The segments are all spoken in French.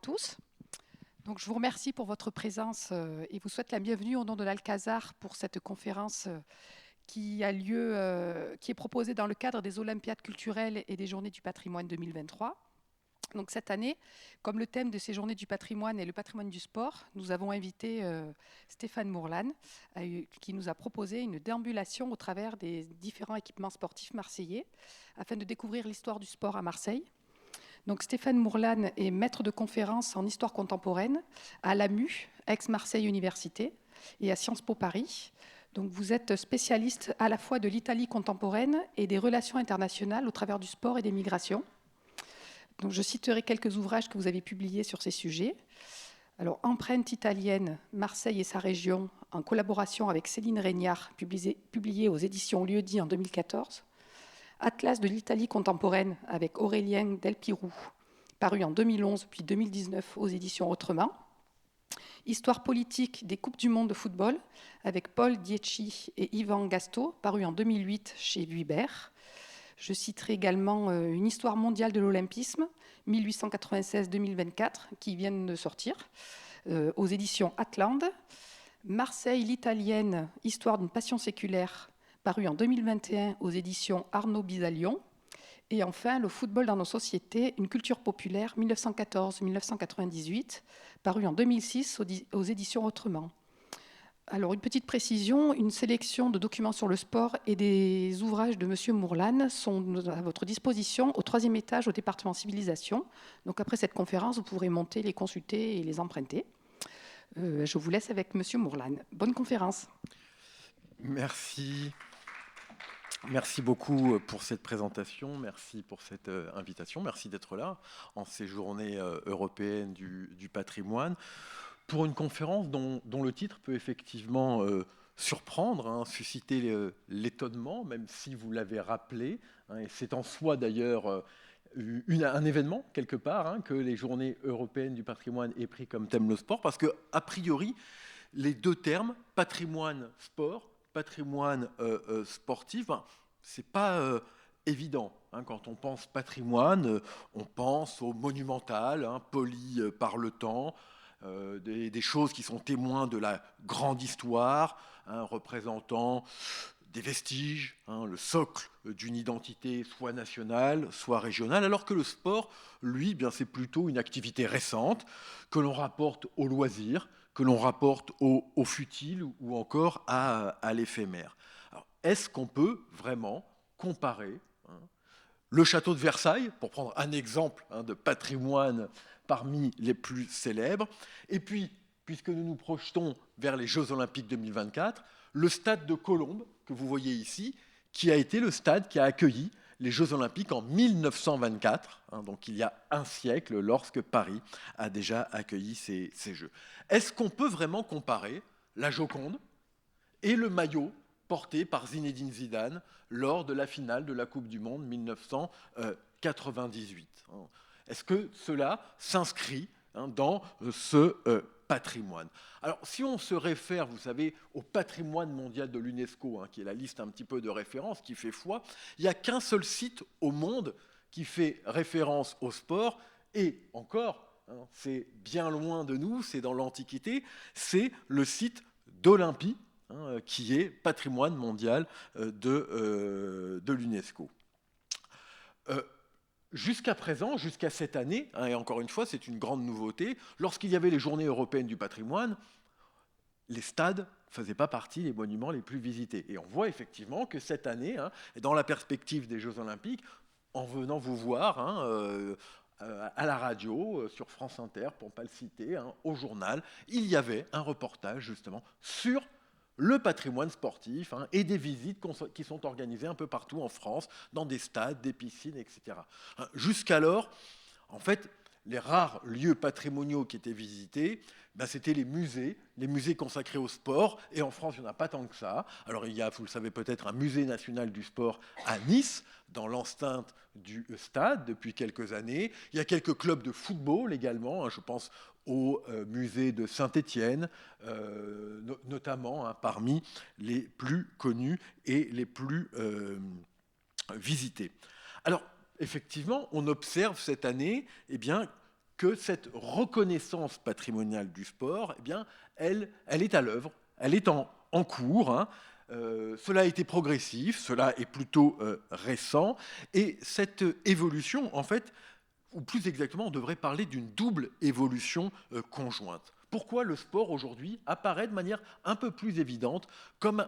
Tous. Donc, je vous remercie pour votre présence et vous souhaite la bienvenue au nom de l'Alcazar pour cette conférence qui a lieu, qui est proposée dans le cadre des Olympiades culturelles et des Journées du patrimoine 2023. Donc cette année, comme le thème de ces Journées du patrimoine est le patrimoine du sport, nous avons invité Stéphane Mourlan qui nous a proposé une déambulation au travers des différents équipements sportifs marseillais afin de découvrir l'histoire du sport à Marseille. Donc Stéphane Mourlan est maître de conférences en histoire contemporaine à l'AMU, Aix-Marseille Université, et à Sciences Po Paris. Donc vous êtes spécialiste à la fois de l'Italie contemporaine et des relations internationales au travers du sport et des migrations. Donc je citerai quelques ouvrages que vous avez publiés sur ces sujets. Alors, Empreinte italienne, Marseille et sa région, en collaboration avec Céline Régnard, publié aux éditions Lieu-dit en 2014. Atlas de l'Italie contemporaine avec Aurélien Delpirou, paru en 2011 puis 2019 aux éditions Autrement. Histoire politique des Coupes du Monde de football avec Paul Dietschi et Yvan Gasto, paru en 2008 chez Vuibert. Je citerai également une histoire mondiale de l'olympisme, 1896-2024, qui viennent de sortir aux éditions Atlante. Marseille, l'italienne, histoire d'une passion séculaire, paru en 2021 aux éditions Arnaud Bisalion. Et enfin, le football dans nos sociétés, une culture populaire, 1914-1998, paru en 2006 aux éditions Autrement. Alors, une petite précision, une sélection de documents sur le sport et des ouvrages de M. Mourlan sont à votre disposition au 3e étage au département civilisation. Donc, après cette conférence, vous pourrez monter, les consulter et les emprunter. Je vous laisse avec M. Mourlan. Bonne conférence. Merci. Merci beaucoup pour cette présentation, merci pour cette invitation, merci d'être là en ces journées européennes du patrimoine pour une conférence dont le titre peut effectivement surprendre, susciter l'étonnement, même si vous l'avez rappelé, et c'est en soi d'ailleurs un événement quelque part que les journées européennes du patrimoine aient pris comme thème le sport, parce que a priori les deux termes, patrimoine-sport, patrimoine sportif, c'est pas évident. Quand on pense patrimoine, on pense au monumental, poli par le temps, des choses qui sont témoins de la grande histoire, représentant des vestiges, le socle d'une identité soit nationale, soit régionale, alors que le sport, lui, c'est plutôt une activité récente que l'on rapporte au loisir, que l'on rapporte au futile ou encore à l'éphémère. Alors, est-ce qu'on peut vraiment comparer le château de Versailles, pour prendre un exemple de patrimoine parmi les plus célèbres, et puis, puisque nous nous projetons vers les Jeux Olympiques 2024, le stade de Colombes, que vous voyez ici, qui a été le stade qui a accueilli les Jeux Olympiques en 1924, donc il y a un siècle, lorsque Paris a déjà accueilli ces Jeux. Est-ce qu'on peut vraiment comparer la Joconde et le maillot porté par Zinedine Zidane lors de la finale de la Coupe du Monde 1998 ? Est-ce que cela s'inscrit dans ce patrimoine ? Alors, si on se réfère, vous savez, au patrimoine mondial de l'UNESCO, qui est la liste un petit peu de référence, qui fait foi, il n'y a qu'un seul site au monde qui fait référence au sport, et encore, c'est bien loin de nous, c'est dans l'Antiquité, c'est le site d'Olympie, qui est patrimoine mondial de l'UNESCO. Jusqu'à présent, jusqu'à cette année, et encore une fois, c'est une grande nouveauté, lorsqu'il y avait les Journées européennes du patrimoine, les stades ne faisaient pas partie des monuments les plus visités. Et on voit effectivement que cette année, dans la perspective des Jeux Olympiques, en venant vous voir à la radio, sur France Inter, pour ne pas le citer, au journal, il y avait un reportage justement sur le patrimoine sportif et des visites qui sont organisées un peu partout en France, dans des stades, des piscines, etc. Jusqu'alors, en fait, les rares lieux patrimoniaux qui étaient visités, c'était les musées consacrés au sport. Et en France, il n'y en a pas tant que ça. Alors, il y a, vous le savez peut-être, un musée national du sport à Nice, dans l'enceinte du stade, depuis quelques années. Il y a quelques clubs de football également. Je pense au musée de Saint-Étienne, notamment parmi les plus connus et les plus visités. Alors, effectivement, on observe cette année que cette reconnaissance patrimoniale du sport, eh bien, elle est à l'œuvre, elle est en cours. Hein. Cela a été progressif, cela est plutôt récent, et cette évolution, en fait, ou plus exactement, on devrait parler d'une double évolution conjointe. Pourquoi le sport aujourd'hui apparaît de manière un peu plus évidente comme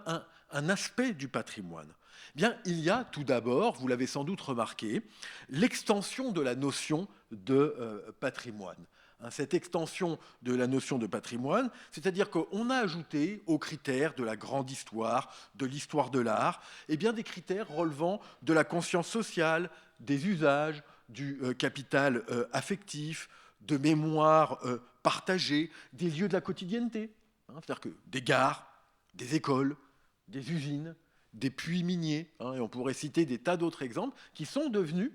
un aspect du patrimoine? Eh bien, il y a tout d'abord, vous l'avez sans doute remarqué, l'extension de la notion de patrimoine. Cette extension de la notion de patrimoine, c'est-à-dire qu'on a ajouté aux critères de la grande histoire, de l'histoire de l'art, eh bien des critères relevant de la conscience sociale, des usages, du capital affectif, de mémoire partagée, des lieux de la quotidienneté. C'est-à-dire que des gares, des écoles, des usines, des puits miniers, et on pourrait citer des tas d'autres exemples qui sont devenus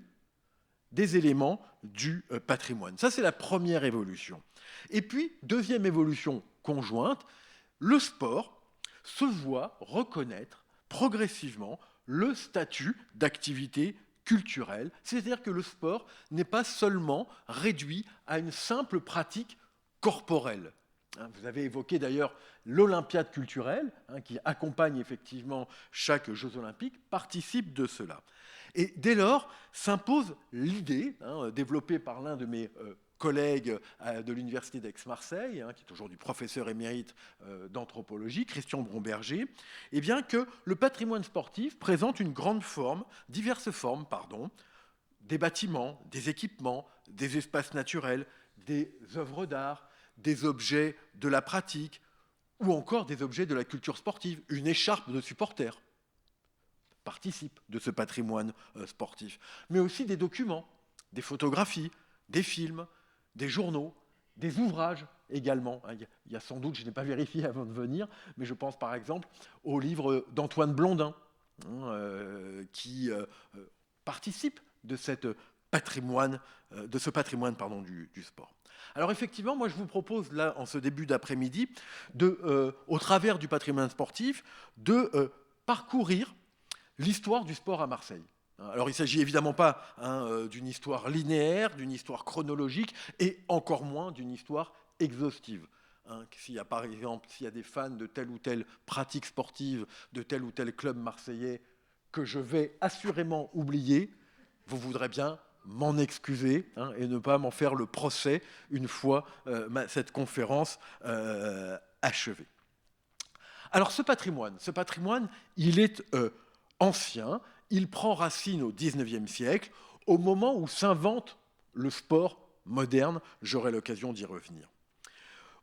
des éléments du patrimoine. Ça, c'est la première évolution. Et puis, deuxième évolution conjointe, le sport se voit reconnaître progressivement le statut d'activité culturelle, c'est-à-dire que le sport n'est pas seulement réduit à une simple pratique corporelle. Vous avez évoqué d'ailleurs l'Olympiade culturelle, qui accompagne effectivement chaque Jeux olympiques, participe de cela. Et dès lors, s'impose l'idée, développée par l'un de mes collègue de l'Université d'Aix-Marseille, qui est aujourd'hui professeur émérite d'anthropologie, Christian Bromberger, eh bien que le patrimoine sportif présente une grande forme, diverses formes, des bâtiments, des équipements, des espaces naturels, des œuvres d'art, des objets de la pratique, ou encore des objets de la culture sportive. Une écharpe de supporter participe de ce patrimoine sportif, mais aussi des documents, des photographies, des films, des journaux, des ouvrages également. Il y a sans doute, je n'ai pas vérifié avant de venir, mais je pense par exemple au livre d'Antoine Blondin, qui participe de ce patrimoine du sport. Alors effectivement, moi je vous propose là, en ce début d'après-midi, au travers du patrimoine sportif, de parcourir l'histoire du sport à Marseille. Alors il ne s'agit évidemment pas d'une histoire linéaire, d'une histoire chronologique, et encore moins d'une histoire exhaustive. S'il y a par exemple des fans de telle ou telle pratique sportive, de tel ou tel club marseillais, que je vais assurément oublier, vous voudrez bien m'en excuser et ne pas m'en faire le procès une fois cette conférence achevée. Alors ce patrimoine, il est ancien, il prend racine au XIXe siècle, au moment où s'invente le sport moderne. J'aurai l'occasion d'y revenir.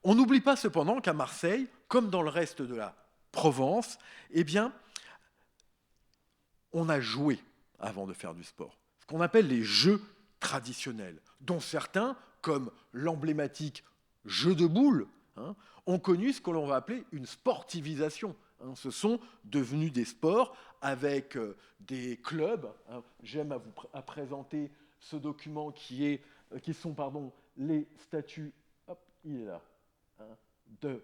On n'oublie pas cependant qu'à Marseille, comme dans le reste de la Provence, eh bien, on a joué avant de faire du sport. Ce qu'on appelle les jeux traditionnels, dont certains, comme l'emblématique jeu de boules, ont connu ce que l'on va appeler une sportivisation. Ce sont devenus des sports avec des clubs. J'aime à présenter ce document qui sont les statuts, il est là, de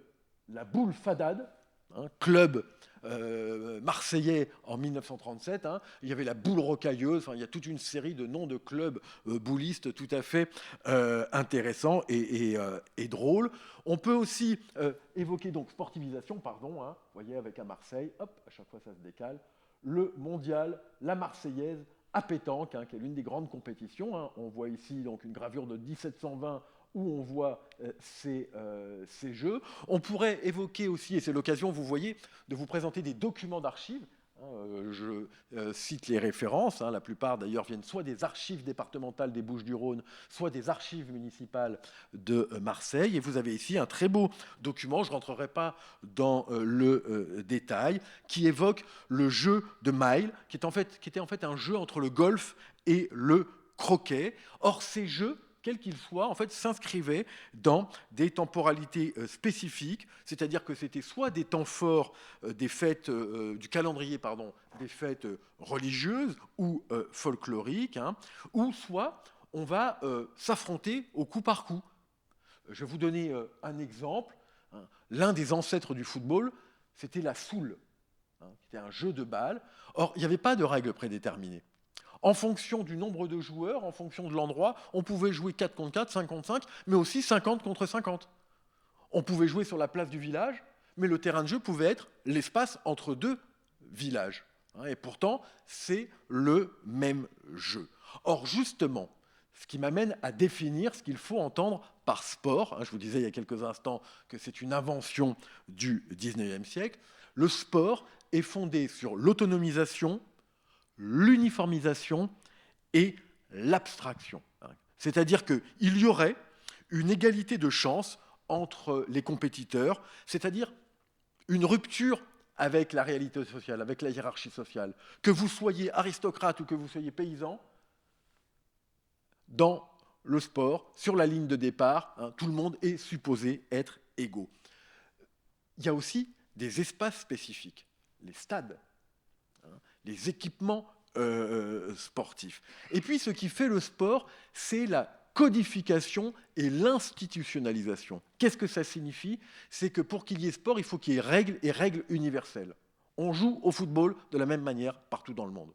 la boule Fadad, club marseillais en 1937. Il y avait la boule rocailleuse. Il y a toute une série de noms de clubs boulistes tout à fait intéressants et drôles. On peut aussi évoquer donc sportivisation, vous voyez avec à Marseille, à chaque fois ça se décale, le mondial, la Marseillaise à pétanque, qui est l'une des grandes compétitions. On voit ici donc une gravure de 1720 où on voit ces jeux. On pourrait évoquer aussi, et c'est l'occasion, vous voyez, de vous présenter des documents d'archives. Je cite les références, la plupart d'ailleurs viennent soit des archives départementales des Bouches-du-Rhône, soit des archives municipales de Marseille. Et vous avez ici un très beau document, je ne rentrerai pas dans le détail, qui évoque le jeu de Maille, qui était en fait un jeu entre le golf et le croquet. Or, ces jeux, quels qu'ils soient, en fait, s'inscrivaient dans des temporalités spécifiques, c'est-à-dire que c'était soit des temps forts des fêtes du calendrier, des fêtes religieuses ou folkloriques, ou soit on va s'affronter au coup par coup. Je vais vous donner un exemple. L'un des ancêtres du football, c'était la soule, qui était un jeu de balle. Or, il n'y avait pas de règles prédéterminées. En fonction du nombre de joueurs, en fonction de l'endroit, on pouvait jouer 4 contre 4, 5 contre 5, mais aussi 50 contre 50. On pouvait jouer sur la place du village, mais le terrain de jeu pouvait être l'espace entre deux villages. Et pourtant, c'est le même jeu. Or, justement, ce qui m'amène à définir ce qu'il faut entendre par sport, je vous disais il y a quelques instants que c'est une invention du 19e siècle, le sport est fondé sur l'autonomisation, l'uniformisation et l'abstraction. C'est-à-dire qu'il y aurait une égalité de chances entre les compétiteurs, c'est-à-dire une rupture avec la réalité sociale, avec la hiérarchie sociale. Que vous soyez aristocrate ou que vous soyez paysan, dans le sport, sur la ligne de départ, tout le monde est supposé être égaux. Il y a aussi des espaces spécifiques, les stades, les équipements sportifs. Et puis ce qui fait le sport, c'est la codification et l'institutionnalisation. Qu'est-ce que ça signifie? C'est que pour qu'il y ait sport, il faut qu'il y ait règles et règles universelles. On joue au football de la même manière partout dans le monde.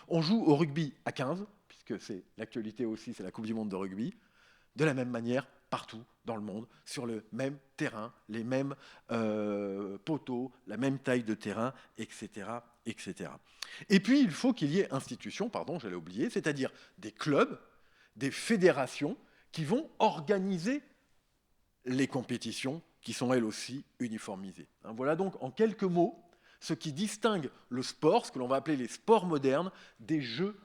On joue au rugby à 15, puisque c'est l'actualité aussi, c'est la Coupe du Monde de rugby, de la même manière partout dans le monde, sur le même terrain, les mêmes poteaux, la même taille de terrain, etc., etc. Et puis, il faut qu'il y ait institutions, pardon, j'allais oublier, c'est-à-dire des clubs, des fédérations qui vont organiser les compétitions qui sont elles aussi uniformisées. Voilà donc en quelques mots ce qui distingue le sport, ce que l'on va appeler les sports modernes, des jeux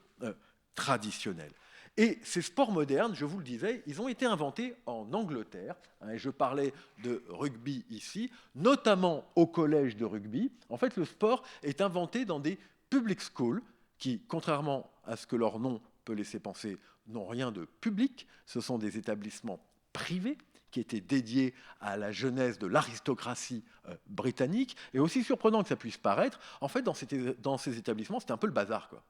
traditionnels. Et ces sports modernes, je vous le disais, ils ont été inventés en Angleterre. Et je parlais de rugby ici, notamment au collège de rugby. En fait, le sport est inventé dans des public schools qui, contrairement à ce que leur nom peut laisser penser, n'ont rien de public. Ce sont des établissements privés qui étaient dédiés à la jeunesse de l'aristocratie britannique. Et aussi surprenant que ça puisse paraître, en fait, dans ces établissements, c'était un peu le bazar, quoi.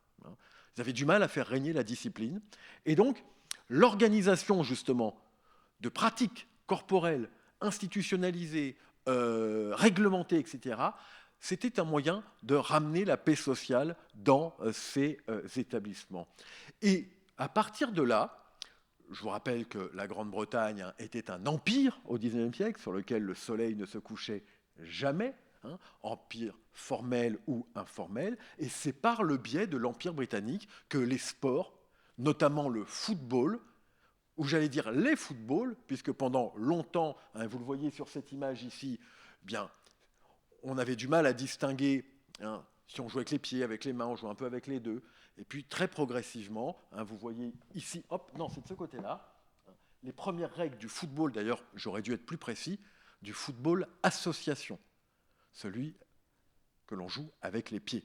Ils avaient du mal à faire régner la discipline. Et donc, l'organisation, justement, de pratiques corporelles institutionnalisées, réglementées, etc., c'était un moyen de ramener la paix sociale dans ces établissements. Et à partir de là, je vous rappelle que la Grande-Bretagne était un empire au XIXe siècle, sur lequel le soleil ne se couchait jamais, empire formel ou informel, et c'est par le biais de l'empire britannique que les sports, notamment le football, ou j'allais dire les footballs, puisque pendant longtemps, vous le voyez sur cette image ici, bien, on avait du mal à distinguer si on jouait avec les pieds, avec les mains, on jouait un peu avec les deux. Et puis très progressivement, vous voyez ici, hop, non, c'est de ce côté-là, les premières règles du football, d'ailleurs, j'aurais dû être plus précis, du football association, celui que l'on joue avec les pieds.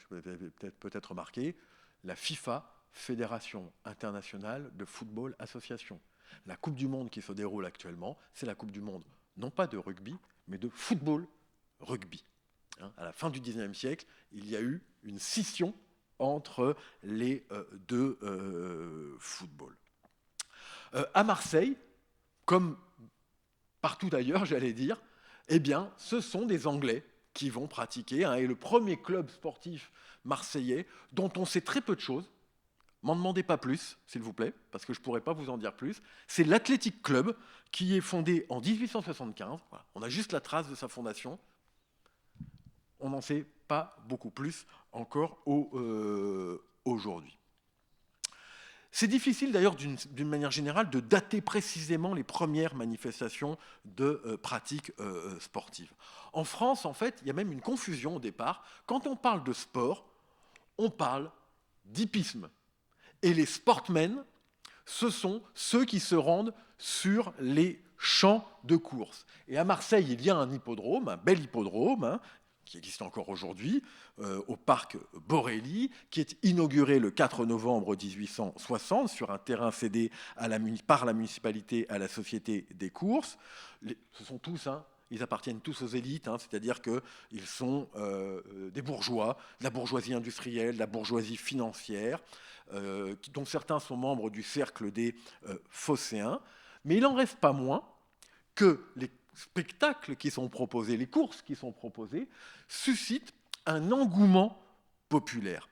Vous avez peut-être remarqué, la FIFA, Fédération internationale de football association. La Coupe du Monde qui se déroule actuellement, c'est la Coupe du Monde, non pas de rugby, mais de football rugby. À la fin du XIXe siècle, il y a eu une scission entre les deux footballs. À Marseille, comme partout ailleurs, j'allais dire, eh bien, ce sont des Anglais qui vont pratiquer, et le premier club sportif marseillais, dont on sait très peu de choses, m'en demandez pas plus, s'il vous plaît, parce que je ne pourrais pas vous en dire plus, c'est l'Athletic Club, qui est fondé en 1875, voilà. On a juste la trace de sa fondation, on n'en sait pas beaucoup plus encore aujourd'hui. C'est difficile d'ailleurs d'une manière générale de dater précisément les premières manifestations de pratiques sportives. En France, en fait, il y a même une confusion au départ. Quand on parle de sport, on parle d'hippisme. Et les sportmen, ce sont ceux qui se rendent sur les champs de course. Et à Marseille, il y a un hippodrome, un bel hippodrome, qui existe encore aujourd'hui, au parc Borély, qui est inauguré le 4 novembre 1860 sur un terrain cédé par la municipalité à la Société des courses. Ce sont tous, ils appartiennent tous aux élites, c'est-à-dire qu'ils sont des bourgeois, de la bourgeoisie industrielle, de la bourgeoisie financière, dont certains sont membres du cercle des phocéens. Mais il n'en reste pas moins que les spectacles qui sont proposés, les courses qui sont proposées, suscitent un engouement populaire.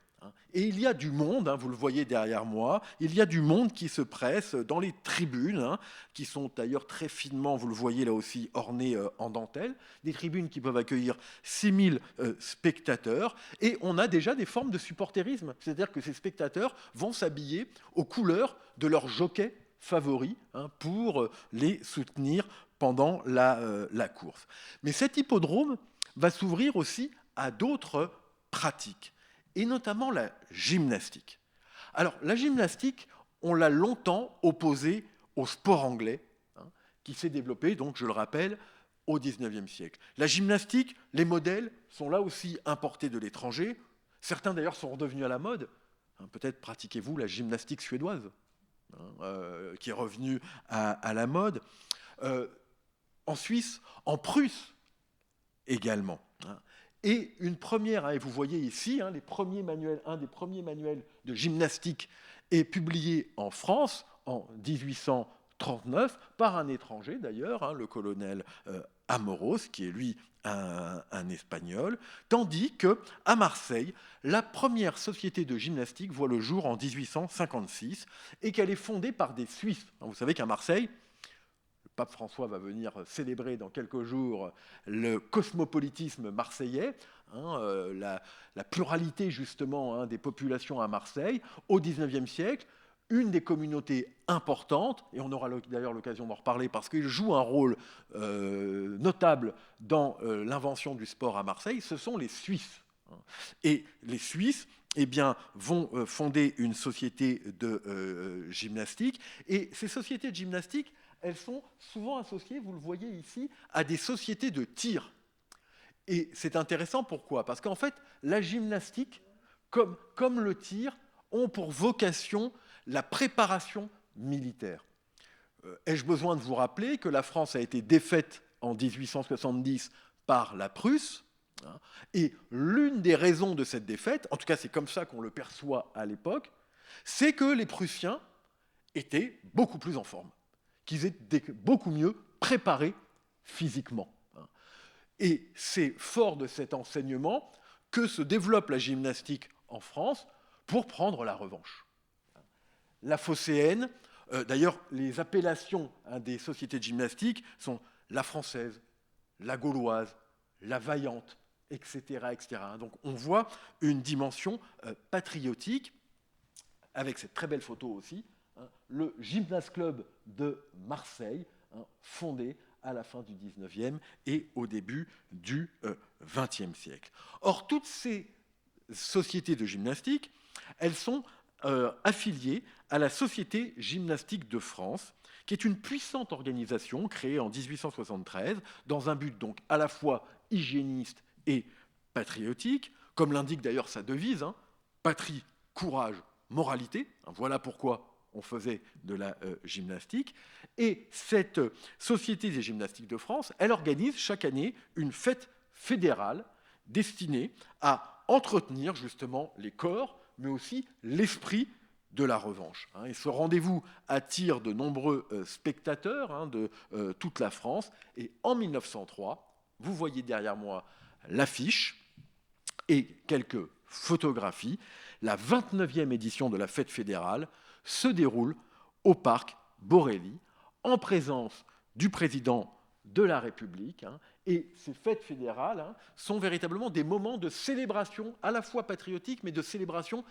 Et il y a du monde, vous le voyez derrière moi, il y a du monde qui se presse dans les tribunes, qui sont d'ailleurs très finement, vous le voyez là aussi, ornées en dentelle, des tribunes qui peuvent accueillir 6000 spectateurs, et on a déjà des formes de supporterisme, c'est-à-dire que ces spectateurs vont s'habiller aux couleurs de leur jockey favori pour les soutenir pendant la course. Mais cet hippodrome va s'ouvrir aussi à d'autres pratiques, et notamment la gymnastique. Alors, la gymnastique, on l'a longtemps opposée au sport anglais, qui s'est développé, donc je le rappelle, au XIXe siècle. La gymnastique, les modèles sont là aussi importés de l'étranger. Certains d'ailleurs sont redevenus à la mode. Peut-être pratiquez-vous la gymnastique suédoise, qui est revenue à la mode. En Suisse, en Prusse également. Et une première, et vous voyez ici, un des premiers manuels de gymnastique est publié en France en 1839 par un étranger d'ailleurs, le colonel Amoros, qui est lui un Espagnol, tandis qu'à Marseille, la première société de gymnastique voit le jour en 1856 et qu'elle est fondée par des Suisses. Vous savez qu'à Marseille, le pape François va venir célébrer dans quelques jours le cosmopolitisme marseillais, la pluralité justement des populations à Marseille. Au XIXe siècle, une des communautés importantes, et on aura d'ailleurs l'occasion d'en reparler parce qu'il joue un rôle notable dans l'invention du sport à Marseille, ce sont les Suisses. Et les Suisses vont fonder une société de gymnastique, et ces sociétés de gymnastique, elles sont souvent associées, vous le voyez ici, à des sociétés de tir. Et c'est intéressant, pourquoi ? Parce qu'en fait, la gymnastique, comme le tir, ont pour vocation la préparation militaire. Ai-je besoin de vous rappeler que la France a été défaite en 1870 par la Prusse, et l'une des raisons de cette défaite, en tout cas c'est comme ça qu'on le perçoit à l'époque, c'est que les Prussiens étaient beaucoup plus en forme, qu'ils étaient beaucoup mieux préparés physiquement. Et c'est fort de cet enseignement que se développe la gymnastique en France pour prendre la revanche. La phocéenne, d'ailleurs les appellations des sociétés de gymnastique sont la française, la gauloise, la vaillante, etc., etc. Donc on voit une dimension patriotique, avec cette très belle photo aussi, le Gymnase Club de Marseille, fondé à la fin du XIXe et au début du XXe siècle. Or, toutes ces sociétés de gymnastique, elles sont affiliées à la Société gymnastique de France, qui est une puissante organisation créée en 1873, dans un but donc à la fois hygiéniste et patriotique, comme l'indique d'ailleurs sa devise, patrie, courage, moralité. Voilà pourquoi on faisait de la gymnastique. Et cette Société des gymnastiques de France, elle organise chaque année une fête fédérale destinée à entretenir justement les corps, mais aussi l'esprit de la revanche. Et ce rendez-vous attire de nombreux spectateurs de toute la France. Et en 1903, vous voyez derrière moi l'affiche et quelques photographies. La 29e édition de la fête fédérale se déroule au parc Borelli, en présence du président de la République. Et ces fêtes fédérales sont véritablement des moments de célébration à la fois patriotique, mais de célébration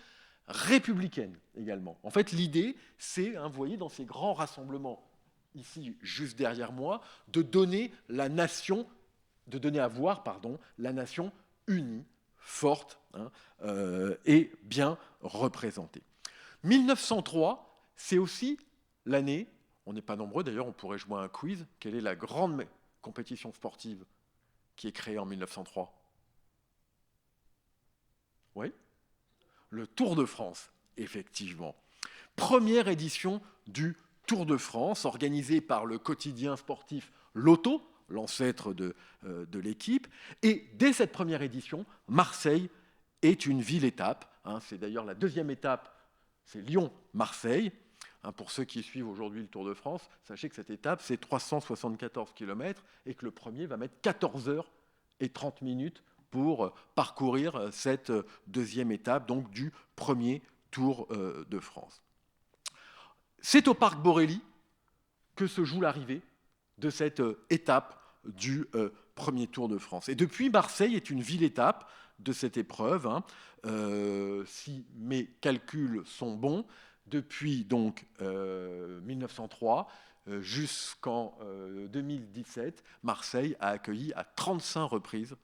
républicaine également. En fait, l'idée, c'est, vous voyez, dans ces grands rassemblements, ici, juste derrière moi, de donner à voir la nation unie, forte et bien représentée. 1903, c'est aussi l'année, on n'est pas nombreux d'ailleurs, on pourrait jouer à un quiz, quelle est la grande compétition sportive qui est créée en 1903 ? Oui ? Le Tour de France, effectivement. Première édition du Tour de France, organisée par le quotidien sportif L'Auto, l'ancêtre de l'équipe. Et dès cette première édition, Marseille est une ville-étape. C'est d'ailleurs la deuxième étape, c'est Lyon-Marseille. Pour ceux qui suivent aujourd'hui le Tour de France, sachez que cette étape, c'est 374 km et que le premier va mettre 14 heures et 30 minutes pour parcourir cette deuxième étape donc du premier Tour de France. C'est au Parc Borelli que se joue l'arrivée de cette étape du premier Tour de France. Et depuis, Marseille est une ville-étape de cette épreuve. Si mes calculs sont bons, depuis donc 1903 jusqu'en 2017, Marseille a accueilli à 35 reprises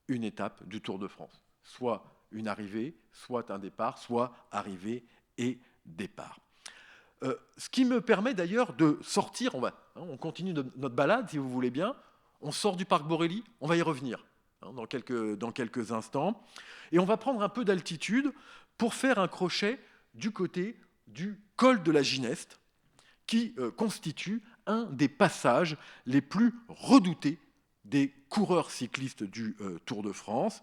une étape du Tour de France. Soit une arrivée, soit un départ, soit arrivée et départ. Ce qui me permet d'ailleurs de sortir, on continue notre balade si vous voulez bien, on sort du Parc Borelli, on va y revenir dans quelques instants, et on va prendre un peu d'altitude pour faire un crochet du côté du col de la Gineste, qui constitue un des passages les plus redoutés des coureurs cyclistes du Tour de France,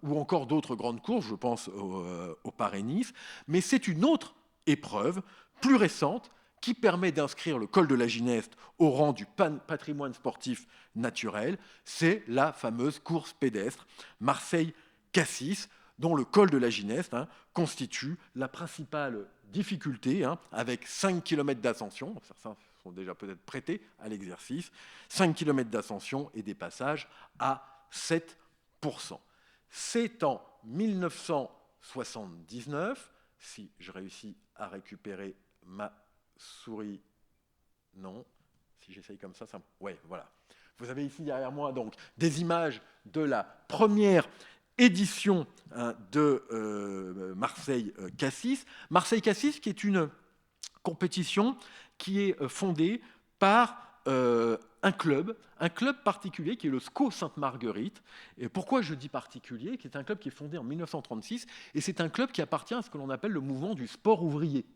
ou encore d'autres grandes courses, je pense au Paris-Nice, mais c'est une autre épreuve plus récente qui permet d'inscrire le col de la Gineste au rang du patrimoine sportif naturel, c'est la fameuse course pédestre Marseille-Cassis, dont le col de la Gineste constitue la principale difficulté, avec 5 km d'ascension, certains sont déjà peut-être prêtés à l'exercice, 5 km d'ascension et des passages à 7%. C'est en 1979, si je réussis à récupérer ma souris, non, si j'essaye comme ça, ouais, voilà. Vous avez ici derrière moi donc des images de la première édition de Marseille-Cassis. Marseille-Cassis qui est une compétition qui est fondée par un club particulier qui est le SCO Sainte-Marguerite. Et pourquoi je dis particulier? Qui est un club qui est fondé en 1936 et c'est un club qui appartient à ce que l'on appelle le mouvement du sport ouvrier.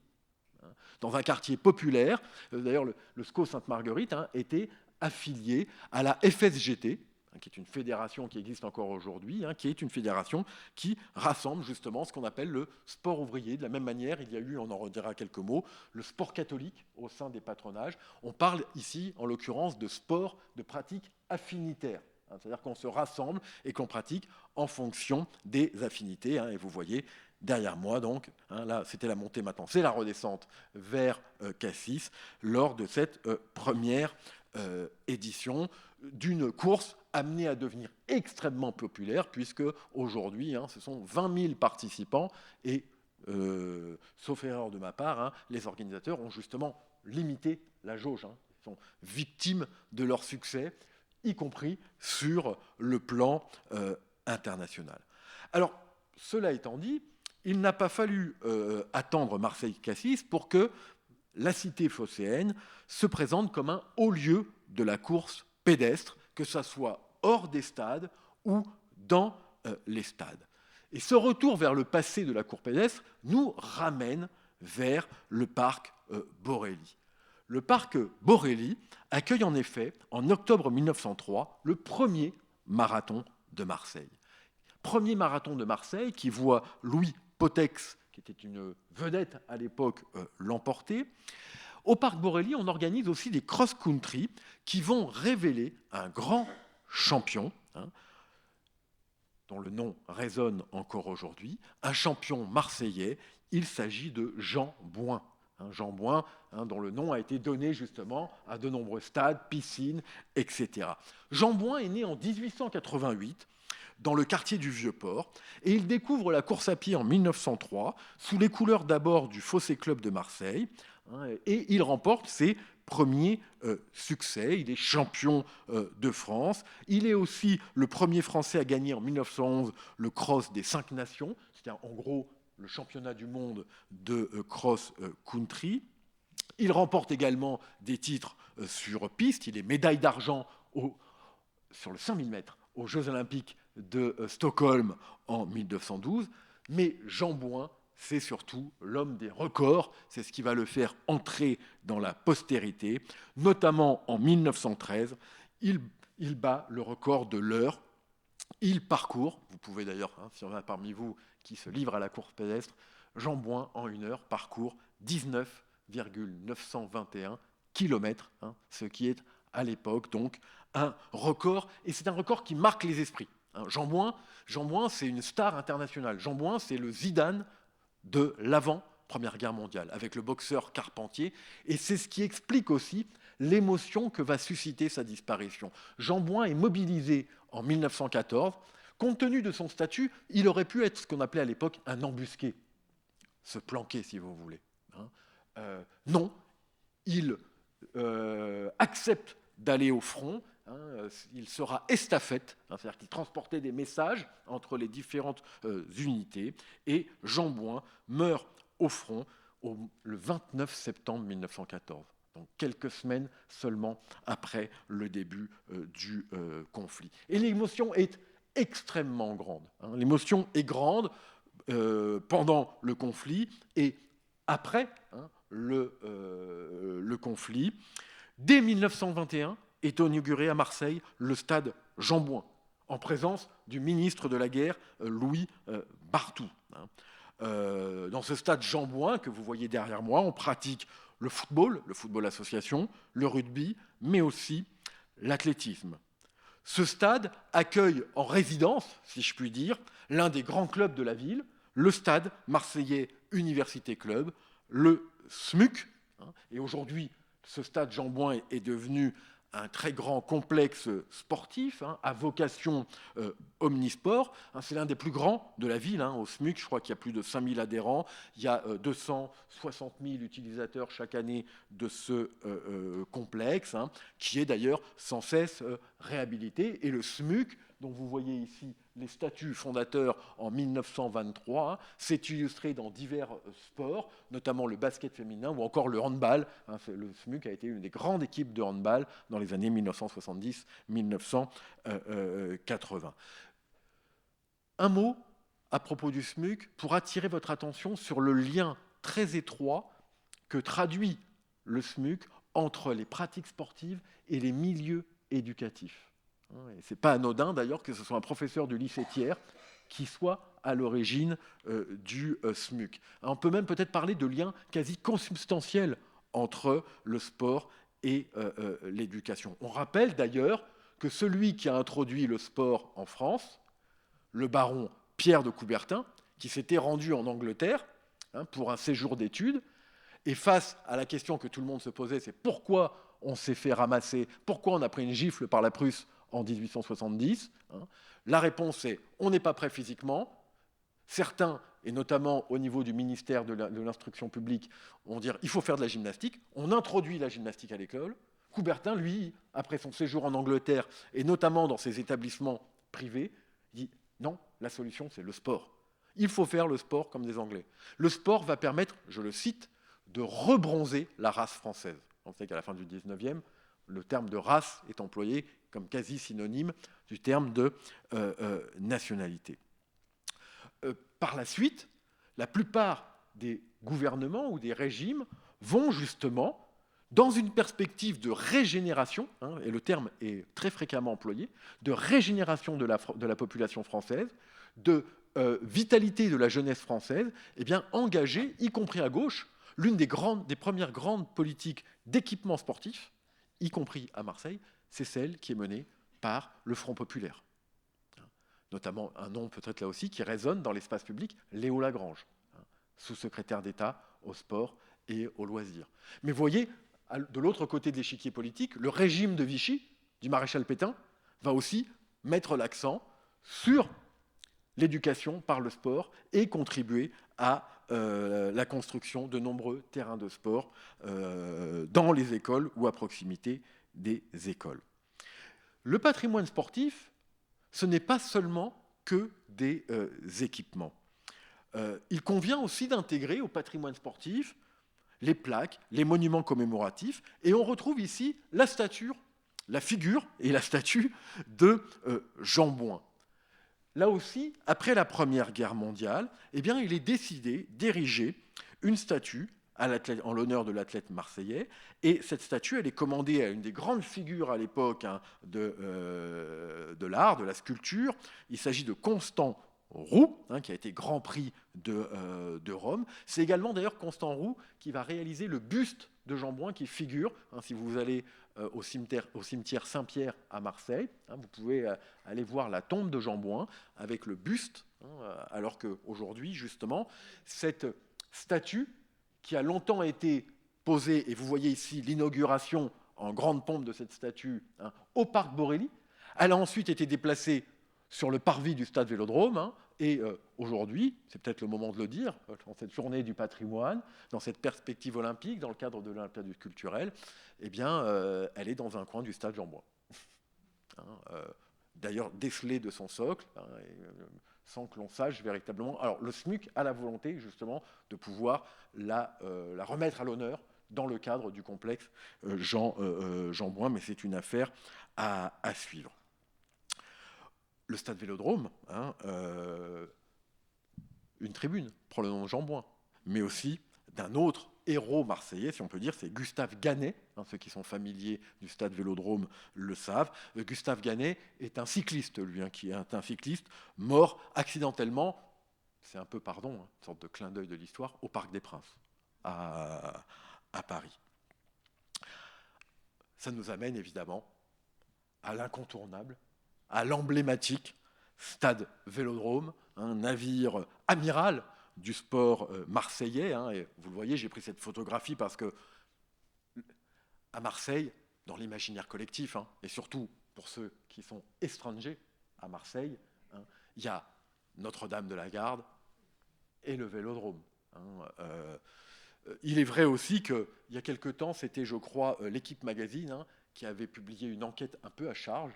Dans un quartier populaire, d'ailleurs le SCO Sainte-Marguerite était affilié à la FSGT, qui est une fédération qui existe encore aujourd'hui, qui est une fédération qui rassemble justement ce qu'on appelle le sport ouvrier. De la même manière, il y a eu, on en redira quelques mots, le sport catholique au sein des patronages. On parle ici, en l'occurrence, de sport de pratique affinitaire. C'est-à-dire qu'on se rassemble et qu'on pratique en fonction des affinités. Et vous voyez derrière moi, donc, là, c'était la montée, maintenant, c'est la redescente vers Cassis lors de cette première édition d'une course amenée à devenir extrêmement populaire, puisque aujourd'hui, ce sont 20 000 participants et, sauf erreur de ma part, les organisateurs ont justement limité la jauge. Ils sont victimes de leur succès, y compris sur le plan international. Alors, cela étant dit, il n'a pas fallu attendre Marseille-Cassis pour que la cité phocéenne se présente comme un haut lieu de la course pédestre, que ce soit hors des stades ou dans les stades. Et ce retour vers le passé de la course pédestre nous ramène vers le parc Borelli. Le parc Borelli accueille en effet, en octobre 1903, le premier marathon de Marseille. Premier marathon de Marseille qui voit Louis Potex, qui était une vedette à l'époque, l'emporter. Au parc Borelli, on organise aussi des cross-country qui vont révéler un grand champion, dont le nom résonne encore aujourd'hui, un champion marseillais. Il s'agit de Jean Bouin. Jean Bouin, dont le nom a été donné justement à de nombreux stades, piscines, etc. Jean Bouin est né en 1888 dans le quartier du Vieux-Port, et il découvre la course à pied en 1903, sous les couleurs d'abord du Fossé Club de Marseille, et il remporte ses premiers succès. Il est champion de France. Il est aussi le premier Français à gagner en 1911 le cross des 5 nations, c'est-à-dire en gros le championnat du monde de cross-country. Il remporte également des titres sur piste. Il est médaille d'argent sur le 5000 mètres aux Jeux Olympiques de Stockholm en 1912. Mais Jean Bouin, c'est surtout l'homme des records. C'est ce qui va le faire entrer dans la postérité. Notamment en 1913, il bat le record de l'heure. Il parcourt, vous pouvez d'ailleurs, s'il y en a parmi vous qui se livrent à la course pédestre, Jean Bouin, en 1 heure, parcourt 19,921 km, ce qui est à l'époque donc un record, et c'est un record qui marque les esprits. Jean Bouin, c'est une star internationale. Jean Bouin, c'est le Zidane de l'avant-Première Guerre mondiale, avec le boxeur Carpentier. Et c'est ce qui explique aussi l'émotion que va susciter sa disparition. Jean Bouin est mobilisé en 1914. Compte tenu de son statut, il aurait pu être ce qu'on appelait à l'époque un embusqué, se planquer si vous voulez. Non, il accepte d'aller au front. Il sera estafette, c'est-à-dire qu'il transportait des messages entre les différentes unités. Et Jean Bouin meurt au front le 29 septembre 1914. Donc quelques semaines seulement après le début du conflit. Et l'émotion est extrêmement grande. L'émotion est grande pendant le conflit et après le conflit. Dès 1921 est inauguré à Marseille le stade Jean Bouin, en présence du ministre de la Guerre, Louis Barthou. Dans ce stade Jean Bouin que vous voyez derrière moi, on pratique le football association, le rugby, mais aussi l'athlétisme. Ce stade accueille en résidence, si je puis dire, l'un des grands clubs de la ville, le stade marseillais Université Club, le SMUC. Et aujourd'hui, ce stade Jean Bouin est devenu un très grand complexe sportif à vocation omnisport. C'est l'un des plus grands de la ville. Au SMUC, je crois qu'il y a plus de 5000 adhérents. Il y a 260 000 utilisateurs chaque année de ce complexe, qui est d'ailleurs sans cesse réhabilité. Et le SMUC, dont vous voyez ici les statuts fondateurs en 1923, s'est illustré dans divers sports, notamment le basket féminin ou encore le handball. Le SMUC a été une des grandes équipes de handball dans les années 1970-1980. Un mot à propos du SMUC pour attirer votre attention sur le lien très étroit que traduit le SMUC entre les pratiques sportives et les milieux éducatifs. Et ce n'est pas anodin d'ailleurs que ce soit un professeur du lycée Thiers qui soit à l'origine du SMUC. On peut même peut-être parler de liens quasi consubstantiels entre le sport et l'éducation. On rappelle d'ailleurs que celui qui a introduit le sport en France, le baron Pierre de Coubertin, qui s'était rendu en Angleterre pour un séjour d'études, et face à la question que tout le monde se posait, c'est pourquoi on s'est fait ramasser, pourquoi on a pris une gifle par la Prusse en 1870, la réponse est on n'est pas prêt physiquement. Certains, et notamment au niveau du ministère de l'instruction publique, vont dire il faut faire de la gymnastique. On introduit la gymnastique à l'école. Coubertin, lui, après son séjour en Angleterre, et notamment dans ses établissements privés, dit non, la solution c'est le sport. Il faut faire le sport comme des Anglais. Le sport va permettre, je le cite, de rebronzer la race française. On sait qu'à la fin du 19e, le terme de race est employé comme quasi synonyme du terme de nationalité. Par la suite, la plupart des gouvernements ou des régimes vont justement, dans une perspective de régénération, et le terme est très fréquemment employé, de régénération de la population française, de vitalité de la jeunesse française, engager, y compris à gauche, l'une des premières grandes politiques d'équipement sportif, y compris à Marseille, c'est celle qui est menée par le Front populaire. Notamment un nom peut-être là aussi qui résonne dans l'espace public, Léo Lagrange, sous-secrétaire d'État au sport et aux loisirs. Mais vous voyez, de l'autre côté de l'échiquier politique, le régime de Vichy, du maréchal Pétain, va aussi mettre l'accent sur l'éducation par le sport et contribuer à la construction de nombreux terrains de sport dans les écoles ou à proximité des écoles. Le patrimoine sportif, ce n'est pas seulement que des équipements. Il convient aussi d'intégrer au patrimoine sportif les plaques, les monuments commémoratifs, et on retrouve ici la figure et la statue de Jean Bouin. Là aussi, après la Première Guerre mondiale, il est décidé d'ériger une statue en l'honneur de l'athlète marseillais. Et cette statue, elle est commandée à une des grandes figures à l'époque de l'art, de la sculpture. Il s'agit de Constant Roux, qui a été Grand Prix de Rome. C'est également d'ailleurs Constant Roux qui va réaliser le buste de Jean Bouin qui figure, si vous allez au cimetière Saint-Pierre à Marseille. Vous pouvez aller voir la tombe de Jean Bouin avec le buste, alors qu'aujourd'hui, justement, cette statue qui a longtemps été posée, et vous voyez ici l'inauguration en grande pompe de cette statue au parc Borély, elle a ensuite été déplacée sur le parvis du stade Vélodrome, et aujourd'hui, c'est peut-être le moment de le dire, dans cette journée du patrimoine, dans cette perspective olympique, dans le cadre de l'Olympiade culturelle, eh bien, elle est dans un coin du stade Jean-Bouin. D'ailleurs, décelée de son socle, sans que l'on sache véritablement. Alors, le SMUC a la volonté, justement, de pouvoir la remettre à l'honneur dans le cadre du complexe Jean-Bouin, mais c'est une affaire à suivre. Le stade Vélodrome, une tribune, prend le nom de Jean Bouin, mais aussi d'un autre héros marseillais, si on peut dire, c'est Gustave Gannet. Ceux qui sont familiers du stade Vélodrome le savent. Gustave Gannet est un cycliste, lui, qui est un cycliste mort accidentellement, c'est un peu, une sorte de clin d'œil de l'histoire, au Parc des Princes, à Paris. Ça nous amène évidemment à l'incontournable, à l'emblématique stade Vélodrome, un navire amiral du sport marseillais. Et vous le voyez, j'ai pris cette photographie parce que à Marseille, dans l'imaginaire collectif, et surtout pour ceux qui sont étrangers à Marseille, il y a Notre-Dame de la Garde et le Vélodrome. Il est vrai aussi qu'il y a quelque temps, c'était, je crois, l'Équipe Magazine qui avait publié une enquête un peu à charge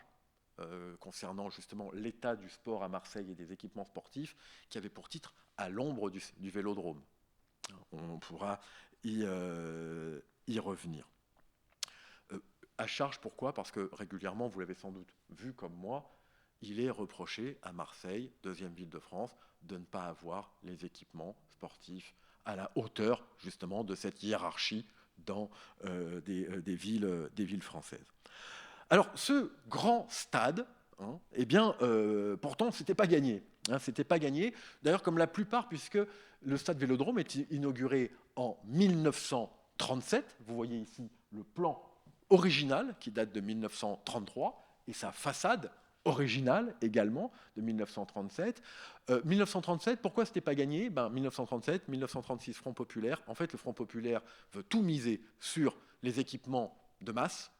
concernant justement l'état du sport à Marseille et des équipements sportifs, qui avait pour titre « À l'ombre du Vélodrome ». On pourra y revenir. À charge, pourquoi ? Parce que régulièrement, vous l'avez sans doute vu comme moi, il est reproché à Marseille, deuxième ville de France, de ne pas avoir les équipements sportifs à la hauteur justement de cette hiérarchie dans des villes françaises. Alors, ce grand stade, pourtant, c'était pas gagné. C'était pas gagné. D'ailleurs, comme la plupart, puisque le stade Vélodrome est inauguré en 1937. Vous voyez ici le plan original qui date de 1933 et sa façade originale également de 1937. 1937, pourquoi c'était pas gagné ? 1937, 1936, Front populaire. En fait, le Front populaire veut tout miser sur les équipements de masse